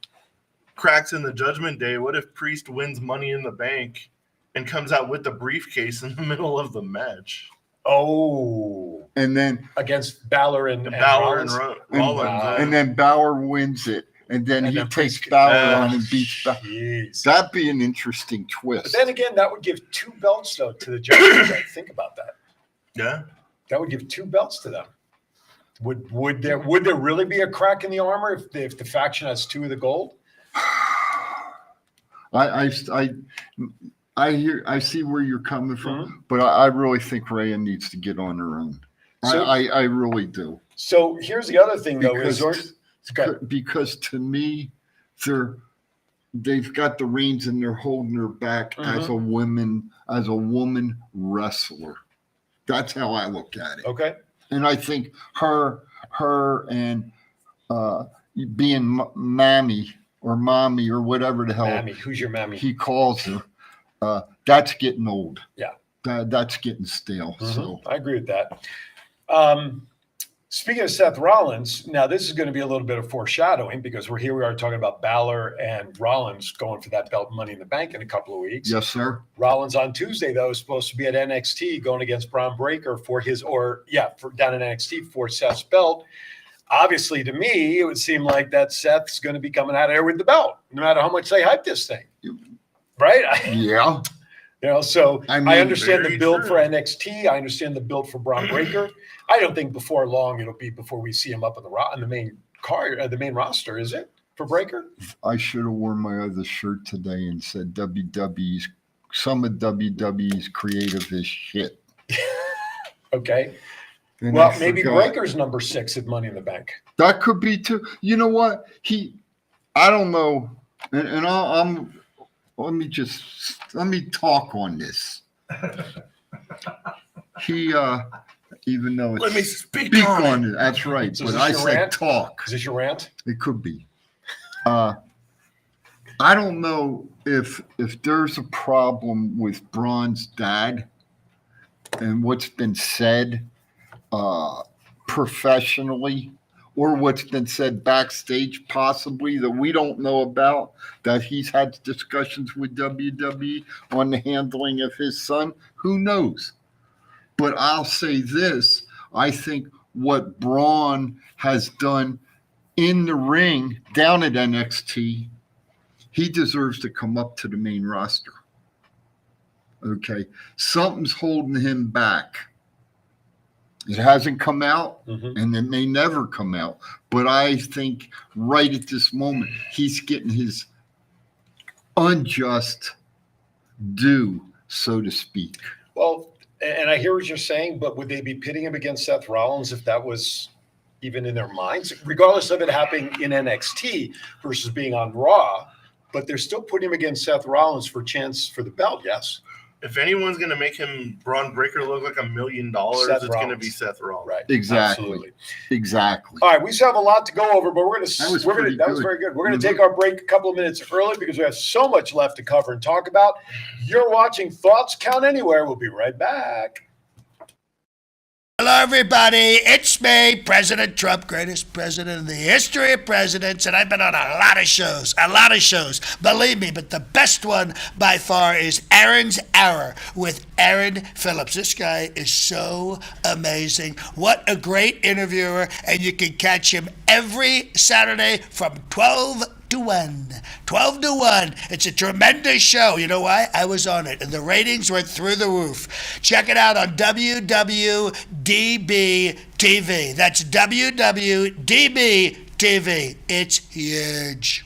cracks in the Judgment Day, what if Priest wins Money in the Bank and comes out with the briefcase in the middle of the match? Oh, And then against Balor and Balor and Rollins. Rollins. and then Bauer wins it, and then And he then takes Priest- Bauer on and beats Bauer. Jeez. That'd be an interesting But twist. then again, that would give 2 belts though to the Judgment Day. Think about that. Yeah. That would give 2 belts to them. Would there really be a crack in the armor if the faction has 2 of the gold? I see where you're coming from, but I really think Rhea needs to get on her own. So- I really do. So here's the other thing though: Because to me, they've got the reins and they're holding her back as a woman wrestler. That's how I look at it. Okay. And I think her and being mammy or mommy or whatever the hell Mammy, who's your mammy? he calls her, that's getting old. Yeah. That's getting stale. Mhm. So I agree with that. Speaking of Seth Rollins, now this is going to be a little bit of foreshadowing because we are talking about Balor and Rollins going for that belt Money in the Bank in a couple of weeks. Yes, sir. Rollins on Tuesday, though, is supposed to be at NXT going against Braun Breaker for down in NXT for Seth's belt. Obviously, to me, it would seem like that Seth's going to be coming out of there with the belt, no matter how much they hype this thing. Right? Yeah. So I mean, I understand the build true. for NXT. I understand the build for Braun Breaker. I don't think before long it'll be before we see him up on the main card, the main roster, is it, for Breaker? I should have worn my other shirt today and said some of WWE's creative is shit. Okay. And Well, I maybe forgot. Breaker's number 6 at Money in the Bank. That could be too. You know what? I don't know. And let me talk on this. Even though it's Let me speak on it. That's right. So is But this I your said rant? talk. Is this your rant? It could be. I don't know if there's a problem with Braun's dad and what's been said professionally, or what's been said backstage possibly that we don't know about, that he's had discussions with WWE on the handling of his son. Who knows? But I'll say this. I think what Braun has done in the ring down at NXT, he deserves to come up to the main roster. Okay. Something's holding him back. It hasn't come out, and it may never come out. But I think right at this moment, he's getting his unjust due, so to speak. Well, and I hear what you're saying, but would they be pitting him against Seth Rollins if that was even in their minds, regardless of it happening in NXT versus being on Raw? But they're still putting him against Seth Rollins for chance for the belt, yes? If anyone's going to make him Braun Breaker look like $1 million, Seth it's going to Rollins. be Seth Rollins. Right. Exactly. Absolutely. Exactly. All right, we still have a lot to go over, but That was that pretty was good. very good. We're going to take our break a couple of minutes early because we have so much left to cover and talk about. You're watching Thoughts Count Anywhere. We'll be right back. Hello, everybody. It's me, President Trump, greatest president in the history of presidents, and I've been on a lot of shows. Believe me, but the best one by far is Aaron's Hour with Aaron Phillips. This guy is so amazing. What a great interviewer, and you can catch him every Saturday from 12 to 1. 12 to 1. It's a tremendous show. You know why? I was on it, and the ratings went through the roof. Check it out on WWDBTV. That's WWDBTV. It's huge.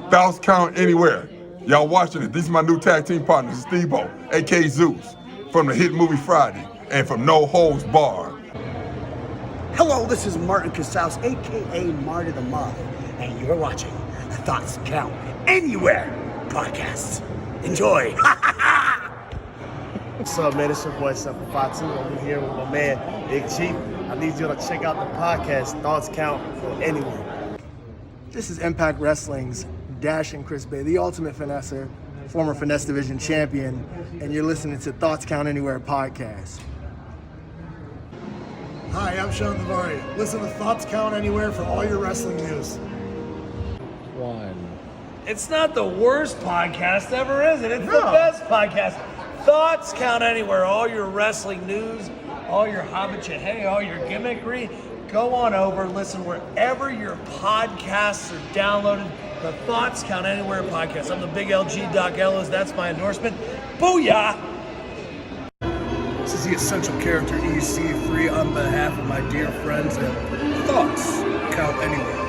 Thoughts Count Anywhere. Y'all watching it. These are my new tag team partners, Steve-O, a.k.a. Zeus, from the hit movie Friday, and from No Holds Barred. Hello, this is Martin Casals, a.k.a. Marty the Moth, and you're watching the Thoughts Count Anywhere podcast. Enjoy. What's up, man? It's your boy, Simple Fatu. I'm here with my man, Big Chief. I need you to check out the podcast, Thoughts Count Anywhere. This is Impact Wrestling's Dashing Chris Bay, the ultimate finesser, former Finesse Division champion, and you're listening to Thoughts Count Anywhere podcast. Hi, I'm Sean Navari. Listen to Thoughts Count Anywhere for all your wrestling news. It's not the worst podcast ever, is it? It's the best podcast. Thoughts Count Anywhere. All your wrestling news, all your hobbit hey, all your gimmickry. Go on over, listen wherever your podcasts are downloaded. The Thoughts Count Anywhere podcast. I'm the big LG Doc Ellis. That's my endorsement. Booyah! This is the Essential Character EC3 on behalf of my dear friends at Thoughts Count Anywhere.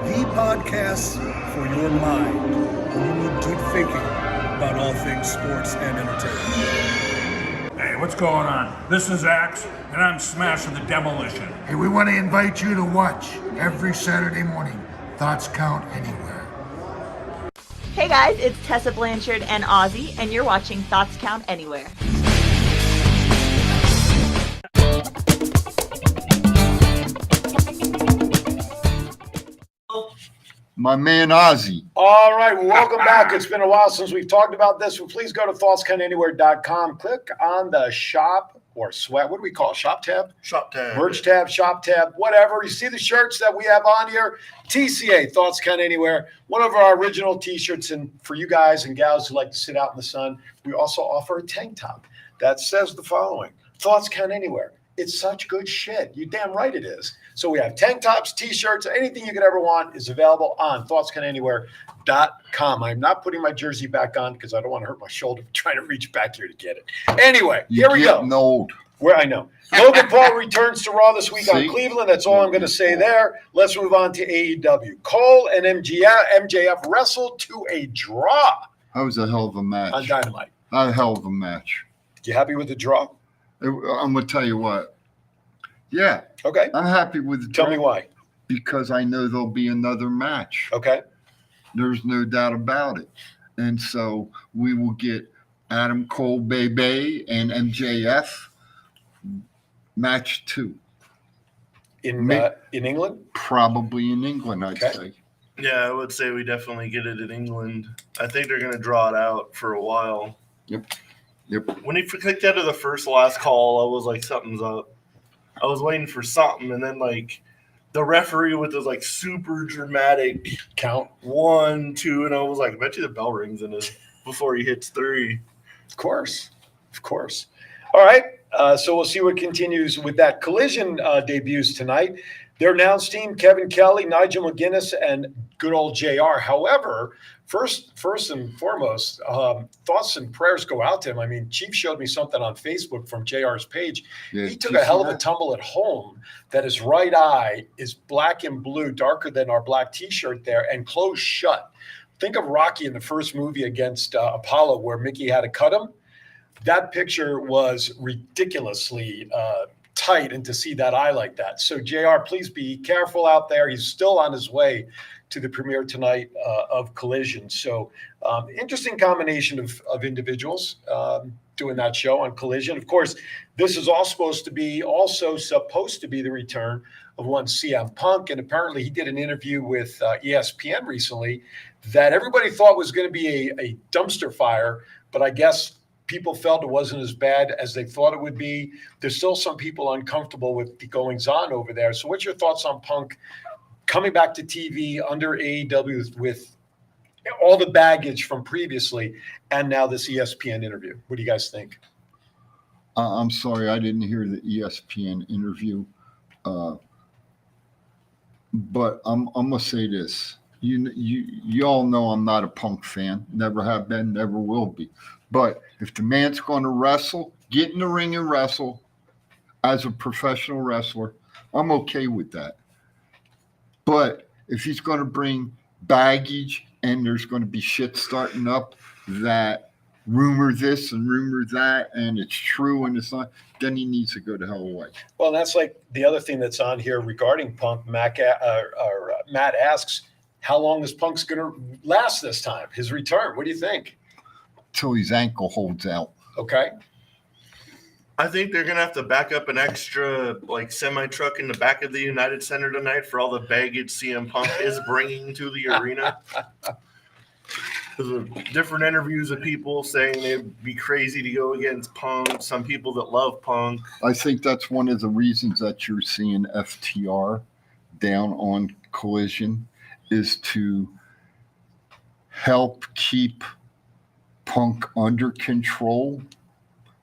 The podcast for your mind when you need deep thinking about all things sports and entertainment. Hey, what's going on? This is Axe, and I'm smashing the demolition. Hey, we want to invite you to watch every Saturday morning Thoughts Count Anywhere. Hey guys, it's Tessa Blanchard and Ozzy, and you're watching Thoughts Count Anywhere. My man Ozzy. All right, welcome back. It's been a while since we've talked about this. So please go to thoughtscountanywhere.com. Click on the shop or swag. What do we call it? Shop tab? Shop tab. Merch tab, shop tab, whatever. You see the shirts that we have on here? TCA, Thoughts Count Anywhere. One of our original t-shirts. And for you guys and gals who like to sit out in the sun, we also offer a tank top that says the following: Thoughts Count Anywhere. It's such good shit. You damn right it is. So we have tank tops, t-shirts, anything you could ever want is available on thoughtscountanywhere.com. I'm not putting my jersey back on because I don't want to hurt my shoulder trying to reach back here to get it. Anyway, here we go. Old. Where I know. Logan Paul returns to Raw this week on See? Cleveland. That's all I'm going to say there. Let's move on to AEW. Cole and MJF wrestled to a draw. That was a hell of a match. On Dynamite. A hell of a match. You happy with the draw? I'm going to tell you what. Yeah. Okay. I'm happy with the draw. Tell me why. Because I know there'll be another match. Okay. There's no doubt about it. And so we will get Adam Cole, Bebe, and MJF match 2. In England? Probably in England, I'd say. Yeah, I would say we definitely get it in England. I think they're going to draw it out for a while. Yep. When he clicked out of the last call, I was like, something's up. I was waiting for something, and then like the referee with this like super dramatic count 1, 2, and I was like, I bet you the bell rings in it before he hits 3. Of course. All right. So we'll see what continues with that. Collision debuts tonight. Their announced team: Kevin Kelly, Nigel McGuinness, and good old JR. However, first and foremost, thoughts and prayers go out to him. I mean, Chief showed me something on Facebook from JR's page. Yeah, he took a hell of a tumble at home that his right eye is black and blue, darker than our black T-shirt there, and closed shut. Think of Rocky in the first movie against Apollo where Mickey had to cut him. That picture was ridiculously tight, and to see that eye like that. So, JR, please be careful out there. He's still on his way to the premiere tonight of Collision. So, interesting combination of individuals doing that show on Collision. Of course, this is all supposed to be the return of one CM Punk, and apparently he did an interview with ESPN recently that everybody thought was going to be a dumpster fire, but I guess people felt it wasn't as bad as they thought it would be. There's still some people uncomfortable with the goings-on over there. So what's your thoughts on Punk coming back to TV under AEW with all the baggage from previously and now this ESPN interview? What do you guys think? I'm sorry, I didn't hear the ESPN interview. But I'm going to say this. You all know I'm not a Punk fan. Never have been, never will be. But if the man's going to wrestle, get in the ring and wrestle as a professional wrestler, I'm okay with that. But if he's going to bring baggage and there's going to be shit starting up that rumor this and rumor that and it's true and it's not, then he needs to go the hell away. Well, that's like the other thing that's on here regarding Punk. Matt asks, how long is Punk's going to last this time, his return? What do you think? Till his ankle holds out. Okay. I think they're going to have to back up an extra semi-truck in the back of the United Center tonight for all the baggage CM Punk is bringing to the arena. There's different interviews of people saying they'd be crazy to go against Punk, some people that love Punk. I think that's one of the reasons that you're seeing FTR down on Collision is to help keep Punk under control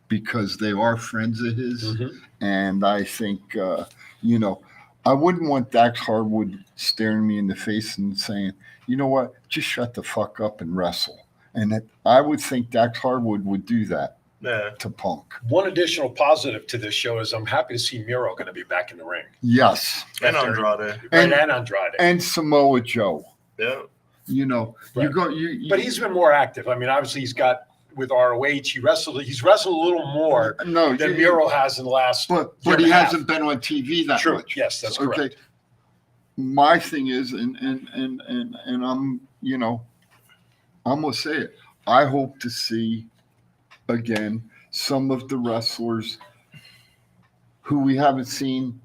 because they are friends of his. Mm-hmm. And I think, I wouldn't want Dax Harwood staring me in the face and saying, you know what, just shut the fuck up and wrestle. And I would think Dax Harwood would do that to Punk. One additional positive to this show is I'm happy to see Miro going to be back in the ring. Yes. And Andrade. And Andrade. And Samoa Joe. Yeah. Right. But he's been more active. I mean, obviously he's got with ROH. He's wrestled a little more than Miro has in the last. But he hasn't been on TV that much. Yes, that's correct. Okay. My thing is, and I'm gonna say it. I hope to see again some of the wrestlers who we haven't seen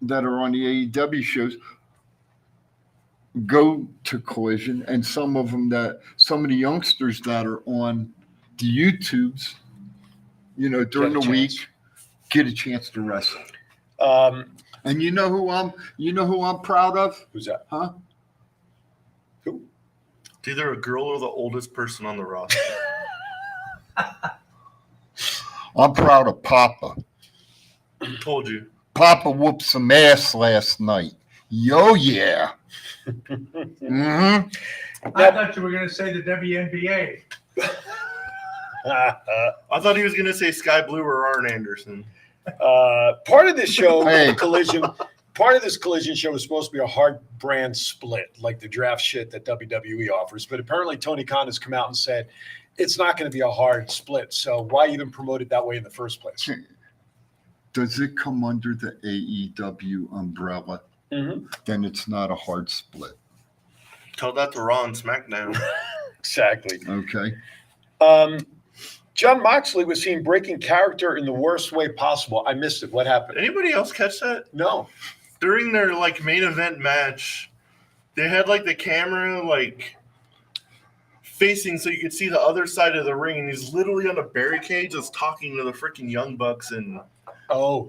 that are on the AEW shows go to Collision, and some of the youngsters that are on the YouTubes, during the week, get a chance to wrestle. And you know who I'm proud of? Who's that? Huh? Who? It's either a girl or the oldest person on the roster. I'm proud of Papa. Told you. Papa whooped some ass last night. Yo, yeah. Mm-hmm. I thought you were going to say the WNBA. I thought he was going to say Sky Blue or Arn Anderson. Part of this show, Collision, part of this Collision show is supposed to be a hard brand split, like the draft shit that WWE offers. But apparently Tony Khan has come out and said it's not going to be a hard split. So why even promote it that way in the first place? Does it come under the AEW umbrella? Mm-hmm. Then it's not a hard split. Tell that to Raw and SmackDown. Exactly. Okay. John Moxley was seen breaking character in the worst way possible. I missed it. What happened? Anybody else catch that? No. During their main event match, they had the camera facing so you could see the other side of the ring, and he's literally on a barricade just talking to the freaking Young Bucks and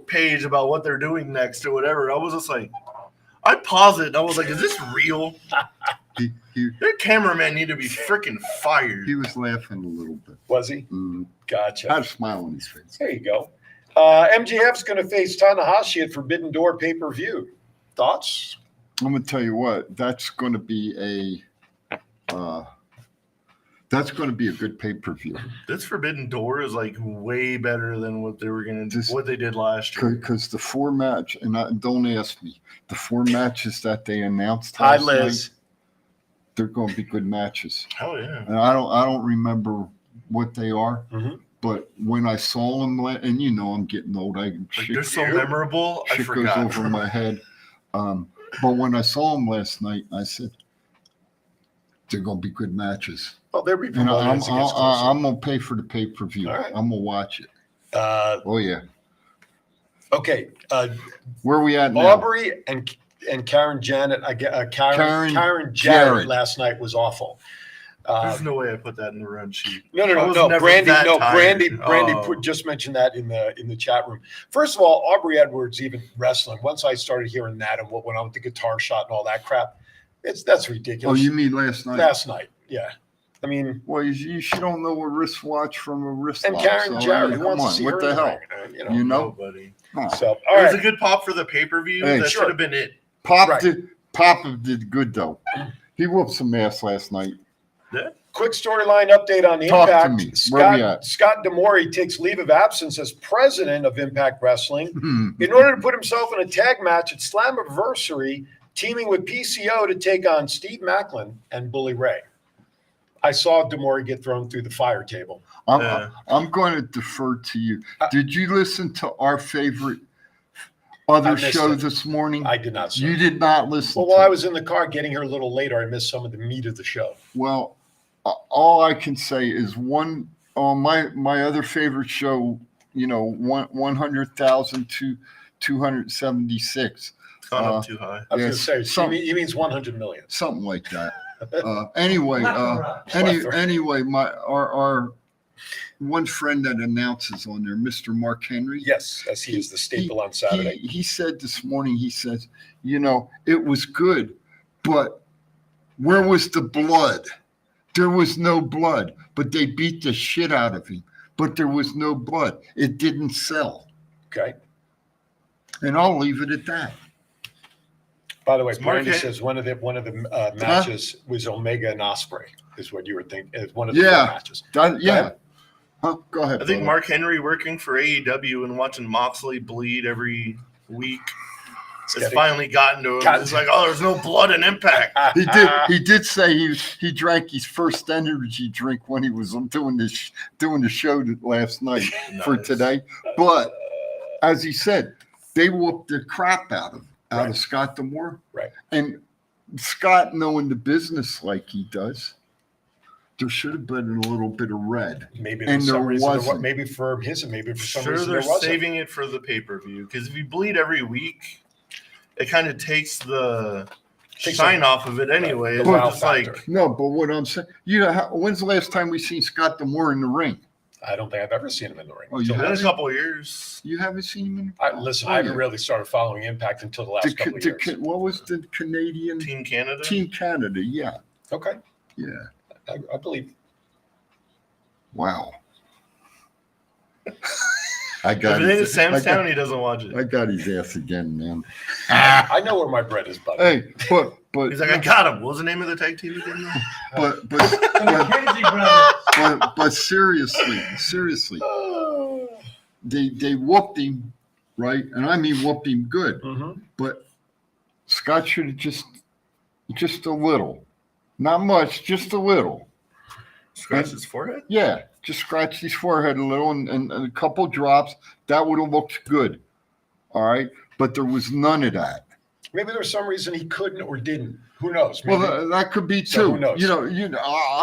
Paige about what they're doing next or whatever. I was just I paused it and I was like, is this real? Their cameraman need to be freaking fired. He was laughing a little bit. Was he? Gotcha. Had a smile on his face. There you go. MJF's going to face Tanahashi at Forbidden Door pay-per-view. Thoughts? I'm going to tell you what. That's going to be a good pay-per-view. This Forbidden Door is way better than what they were going to do, what they did last year. Because the 4 match, and don't ask me, the 4 matches that they announced Hi, last Liz. night, they're going to be good matches. Hell yeah. And I don't remember what they are, But when I saw them, and you know I'm getting old, they're so memorable. I shit forgot. goes over my head. But when I saw them last night, I said, they're going to be good matches. Well, they'll be And promoted as it gets closer. I'm going to pay for the pay-per-view. All right. I'm going to watch it. Oh, yeah. Okay. Where are we at now? Aubrey and Karen Janet. Karen Jarrett last night was awful. There's no way I put that in the run sheet. No. never Brandy, that no. tired. Brandy just mentioned that in the chat room. First of all, Aubrey Edwards even wrestling. Once I started hearing that and what went on with the guitar shot and all that crap, that's ridiculous. Oh, you mean last night? Last night, yeah. I mean, well, you don't know a wristwatch from a wristwatch. And Karen Jarrett, who come wants on, to see what her the in the hell? ring? You know, Nobody. Huh. So, It all was right. a good pop for the pay-per-view. Hey, That sure. should have been it. Papa did good though. He whooped some ass last night. Yeah. Quick storyline update on Talk to Impact. me. Where we at? Scott D'Amore takes leave of absence as president of Impact Wrestling Hmm. in order to put himself in a tag match at Slammiversary, teaming with PCO to take on Steve Macklin and Bully Ray. I saw D'Amore get thrown through the fire table. I'm going to defer to you. Did you listen to our favorite other missed show it. this morning? I did not. Sir. You did not listen. Well, while I was in the car getting here a little later, I missed some of the meat of the show. Well, all I can say is my other favorite show, 100,000 to 276. It's gone up too high. I was going to say, he means 100 million. Something like that. Anyway, our one friend that announces on there, Mr. Mark Henry. Yes, as he is the staple on Saturday. He said this morning, he says, it was good, but where was the blood? There was no blood, but they beat the shit out of him. But there was no blood. It didn't sell. Okay. And I'll leave it at that. By the way, Brandy says one of the matches was Omega and Ospreay, is what you were thinking. Is one of the four matches. Go ahead. Go ahead. I think Mark Henry working for AEW and watching Moxley bleed every week has finally gotten to him. It's like, there's no blood in Impact. He did say he drank his first energy drink when he was doing the show last night for today. But as he said, they whooped the crap out of Scott D'Amore. Right. And Scott, knowing the business like he does, there should have been a little bit of red. Maybe and there wasn't. wasn't. Maybe for his and maybe for some reason They're there wasn't. saving it for the pay-per-view because if you bleed every week, it kind of takes the shine off of it anyway. It's just no, but what I'm saying, when's the last time we seen Scott D'Amore in the ring? I don't think I've ever seen him in the ring. Oh, you Been a haven't? couple of years. You haven't seen him? Listen, Oh, I haven't yeah. really started following Impact until the last couple of years. What was the Canadian? Team Canada? Team Canada, yeah. Okay. Yeah. I believe. Wow. I got If it ain't his- Sam's I got- Town, he doesn't watch it. I got his ass again, man. I know where my bread is, buddy. Hey, but He's like, I got him. What was the name of the tag team again? but seriously, they whooped him, right? And I mean whooped him good. Mm-hmm. But Scott should have just a little, not much, just a little. Scratch his forehead? Yeah, just scratch his forehead a little and a couple drops. That would have looked good. All right. But there was none of that. Maybe there was some reason he couldn't or didn't. Who knows? Maybe. Well, that could be So too. who knows?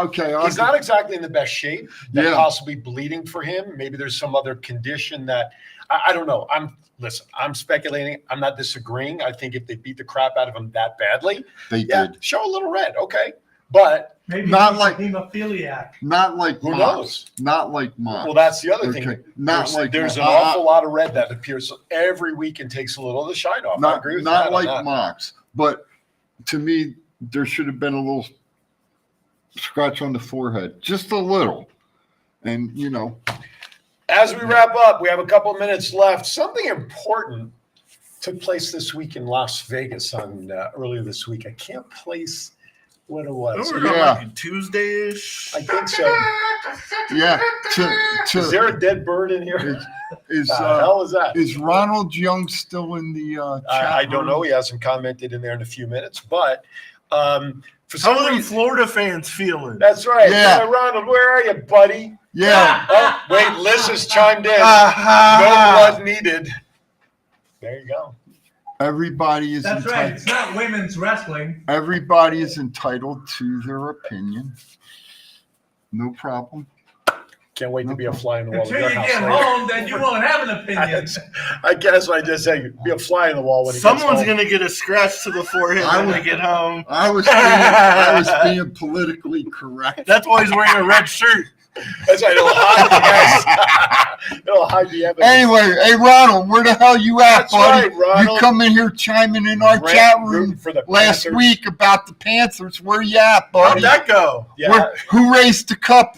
Okay. He's not exactly in the best shape. That Yeah. possibly bleeding for him. Maybe there's some other condition that I don't know. I'm speculating. I'm not disagreeing. I think if they beat the crap out of him that badly, They did. show a little red, okay. But Maybe Not he's like- a hemophiliac. Not like Who Mox. knows? Not like Mox. well, that's the other Okay. thing. Not There's, like there's an Mox. awful lot of red that appears every week and takes a little of the shine off. I Not, agree with not that like on that. Mox. But to me, there should have been a little scratch on the forehead, just a little. And As we wrap up, we have a couple minutes left. Something important took place this week in Las Vegas earlier this week. I can't place what it was. Remember like Tuesday-ish? I think so. yeah. Is there a dead bird in here? Is the hell is that? Is Ronald Young still in the chat I don't room? know. He hasn't commented in there in a few minutes, but for some How are them reason, Florida fans feeling? that's right. Yeah. Ronald, where are you, buddy? Yeah. Oh, wait, Liz has chimed in. No Ah. blood needed. There you go. Everybody is That's right. entitled. It's not women's wrestling. Everybody is entitled to their opinion. No problem. Can't wait to be a fly in the wall. Until at you your get house later. home, then you won't have an opinion. I guess I just say be a fly in the wall when he Someone's gets home. going to get a scratch to the forehead when they get home. I was being politically correct. That's why he's wearing a red shirt. That's right. It'll hide the guys. It'll hide the evidence. Anyway, hey Ronald, where the hell you at, That's buddy? right, Ronald. You come in here chiming in our chat room Rooting for the last Panthers. week about the Panthers. Where you at, How'd buddy? that go? Yeah. Who raised the cup?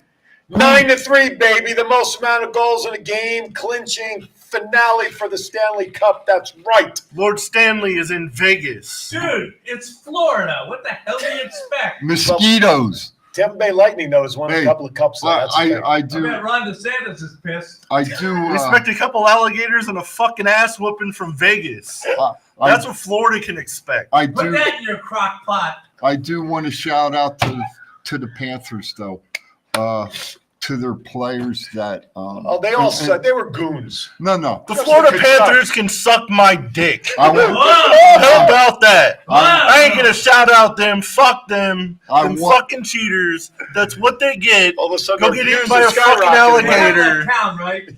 9-3, baby. The most amount of goals in a game, clinching finale for the Stanley Cup. That's right. Lord Stanley is in Vegas. Dude, it's Florida. What the hell do you expect? Mosquitoes. Tampa Bay Lightning, though, has won Hey, a couple of cups. So that's okay. I I do. bet Ron DeSantis is pissed. I do. We expect a couple alligators and a fucking ass whooping from Vegas. That's what Florida can expect. I Put do. that in your crock pot. I do want to shout out to the Panthers though, to their players that. They all said they were goons. No. The Just Florida look at Panthers can suck my dick. I want, How about that? Wow. I ain't gonna shout out them. Fuck them. I Them want- fucking cheaters. That's what they get. All of a sudden, Go their get eaten views by are a fucking skyrocketing. They have alligator. left town, right?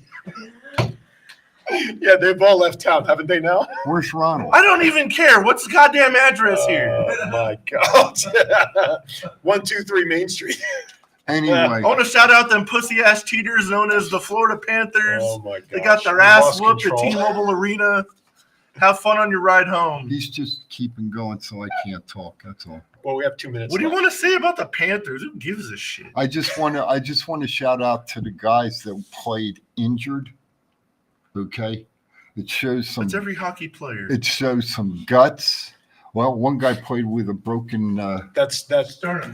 Yeah, they've all left town, haven't they now? where's Ronald? I don't even care. What's the goddamn address here? Oh, my God. 123 Main Street. Anyway, I want to shout out them pussy ass cheaters known as the Florida Panthers. Oh, my God. They got their We ass lost whooped at control. T-Mobile Arena. Have fun on your ride home. he's just keeping going, so I can't talk. That's all. Well, we have 2 minutes. What do you left. want to say about the Panthers? Who gives a shit? I just want to shout out to the guys that played injured. Okay, it shows some. That's every hockey player. It shows some guts. Well, one guy played with a broken. That's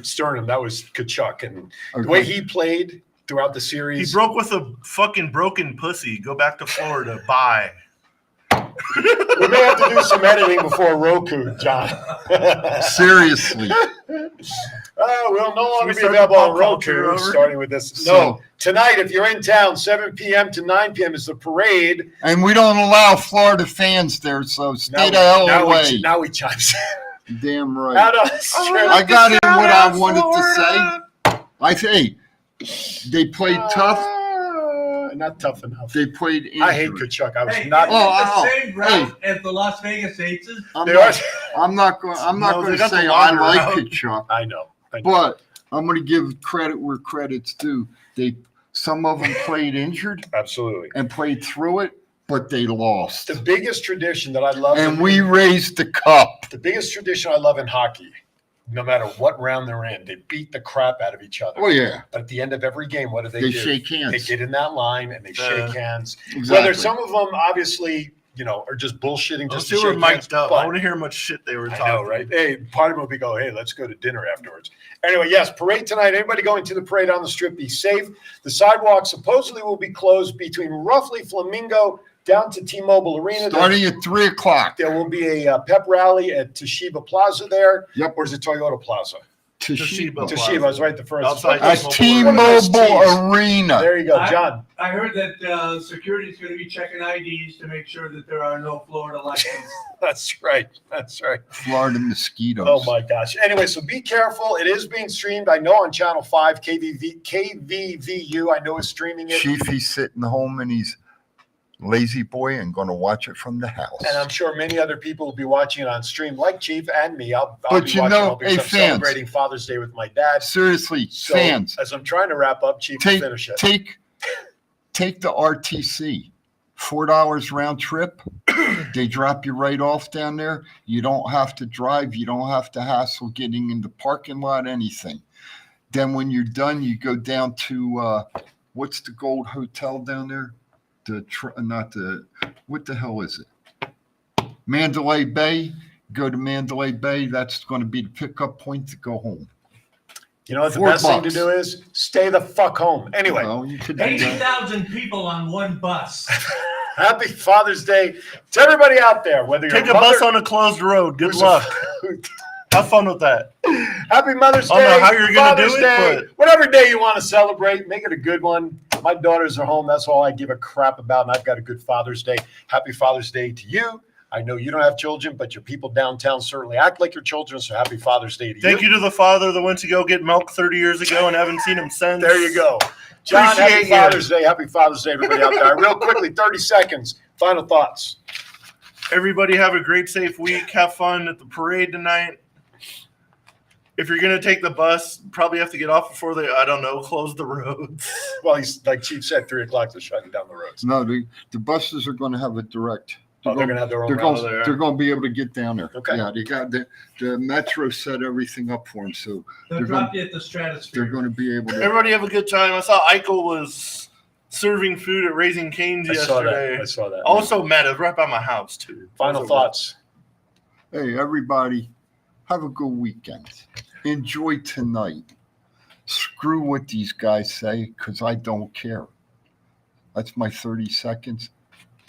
Sternum. That was Kachuk. And the Okay. way he played throughout the He series. broke with a fucking broken pussy. Go back to Florida. Bye. We may have to do some editing before Roku, John. Seriously. We'll no longer be start available the on pop culture Roku, over? starting with this. So- No, tonight, if you're in town, 7 p.m. to 9 p.m. is the parade. And we don't allow Florida fans there, so stay the hell away. Now we chimes. Damn right. Out on the street. I got in what I Shout wanted out to say. I say they played tough. Not tough enough. They played injured. I hate Kachuk. I was Hey, not. isn't it the Oh, same route as the Las Vegas Aces? I'm They not, are- I'm not going. I'm not No, going they to got the say I longer like route. Kachuk, I know. but I'm going to give credit where credit's due. They Some of them played injured. Absolutely. And played through it, but they lost. The biggest tradition that I love. And we raised the cup. The biggest tradition I love in hockey, no matter what round they're in, they beat the crap out of each other. Oh, yeah. But at the end of every game, what do? They shake hands. They get in that line and they shake hands. Exactly. Whether some of them obviously, are just bullshitting just to They were shake mic'd hands. up. But I want to hear how much shit they were talking. I know, right? Hey, part of them will be go, hey, let's go to dinner afterwards. Anyway, yes, parade tonight. Anybody going to the parade on the strip, be safe. The sidewalk supposedly will be closed between roughly Flamingo down to T-Mobile Arena. Starting at 3 o'clock. There will be a pep rally at Toshiba Plaza there. Yep. Or is it Toyota Plaza? Toshiba. I was right the first. Outside At T-Mobile Arena. There you go, John. I heard that security is going to be checking IDs to make sure that there are no Florida licenses. That's right. That's right. Florida mosquitoes. Oh, my gosh. Anyway, so be careful. It is being streamed, I know, on Channel 5, KVVU. I know is streaming it. Chief, he's sitting home and he's lazy boy and going to watch it from the house. And I'm sure many other people will be watching it on stream, like Chief and me. I'll But be you watching know, it because hey, I'm fans. celebrating Father's Day with my dad. Seriously, So, fans. as I'm trying to wrap up, Chief, finish it. Take the RTC. $4 round trip. They drop you right off down there. You don't have to drive. You don't have to hassle getting in the parking lot, anything. Then when you're done, you go down to, what's the Gold Hotel down there? What the hell is it? Mandalay Bay. Go to Mandalay Bay. That's going to be the pickup point to go home. You know what the best thing to do is? Stay the fuck home. Anyway. Well, you could do that. 80,000 people on one bus. Happy Father's Day to everybody out there. Whether you're Take a bus on a closed road. Good luck. Have fun with that. Happy Mother's Day. I don't know how you're going to do Day, it, whatever day you want to celebrate, make it a good one. My daughters are home. That's all I give a crap about, and I've got a good Father's Day. Happy Father's Day to you. I know you don't have children, but your people downtown certainly act like your children, so happy Father's Day to you. Thank you to the father that went to go get milk 30 years ago and haven't seen him since. There you go. John, Appreciate happy you. Father's Day. Happy Father's Day, everybody out there. Real quickly, 30 seconds. Final thoughts. Everybody have a great, safe week. Have fun at the parade tonight. If you're going to take the bus, probably have to get off before they, close the roads. Well, he's like Chief said, 3 o'clock, they're shutting down the roads. No, the buses are going to have a direct. They're going to have their own route there. They're going to be able to get down there. Okay. Yeah, they got the Metro set everything up for them, so They'll drop you at the stratosphere. they're going to be able to. Everybody have a good time. I saw Eichel was serving food at Raising Cane's yesterday. I saw that. Also, Matt, it was right by my house, too. Final thoughts. Hey, everybody, have a good weekend. Enjoy tonight. Screw what these guys say, because I don't care. That's my 30 seconds.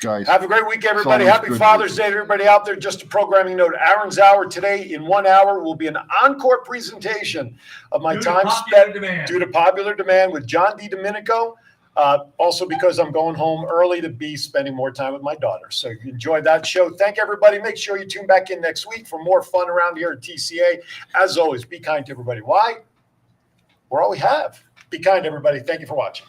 Guys, have a great week, everybody. it's always Happy good Father's Day to everybody out there. Just a programming note. Aaron's Hour today in 1 hour will be an encore presentation of my time spent due to popular demand with John D. Domenico. Also because I'm going home early to be spending more time with my daughter. So enjoy that show. Thank everybody. Make sure you tune back in next week for more fun around here at TCA. As always, be kind to everybody. Why? We're all we have. Be kind to everybody. Thank you for watching.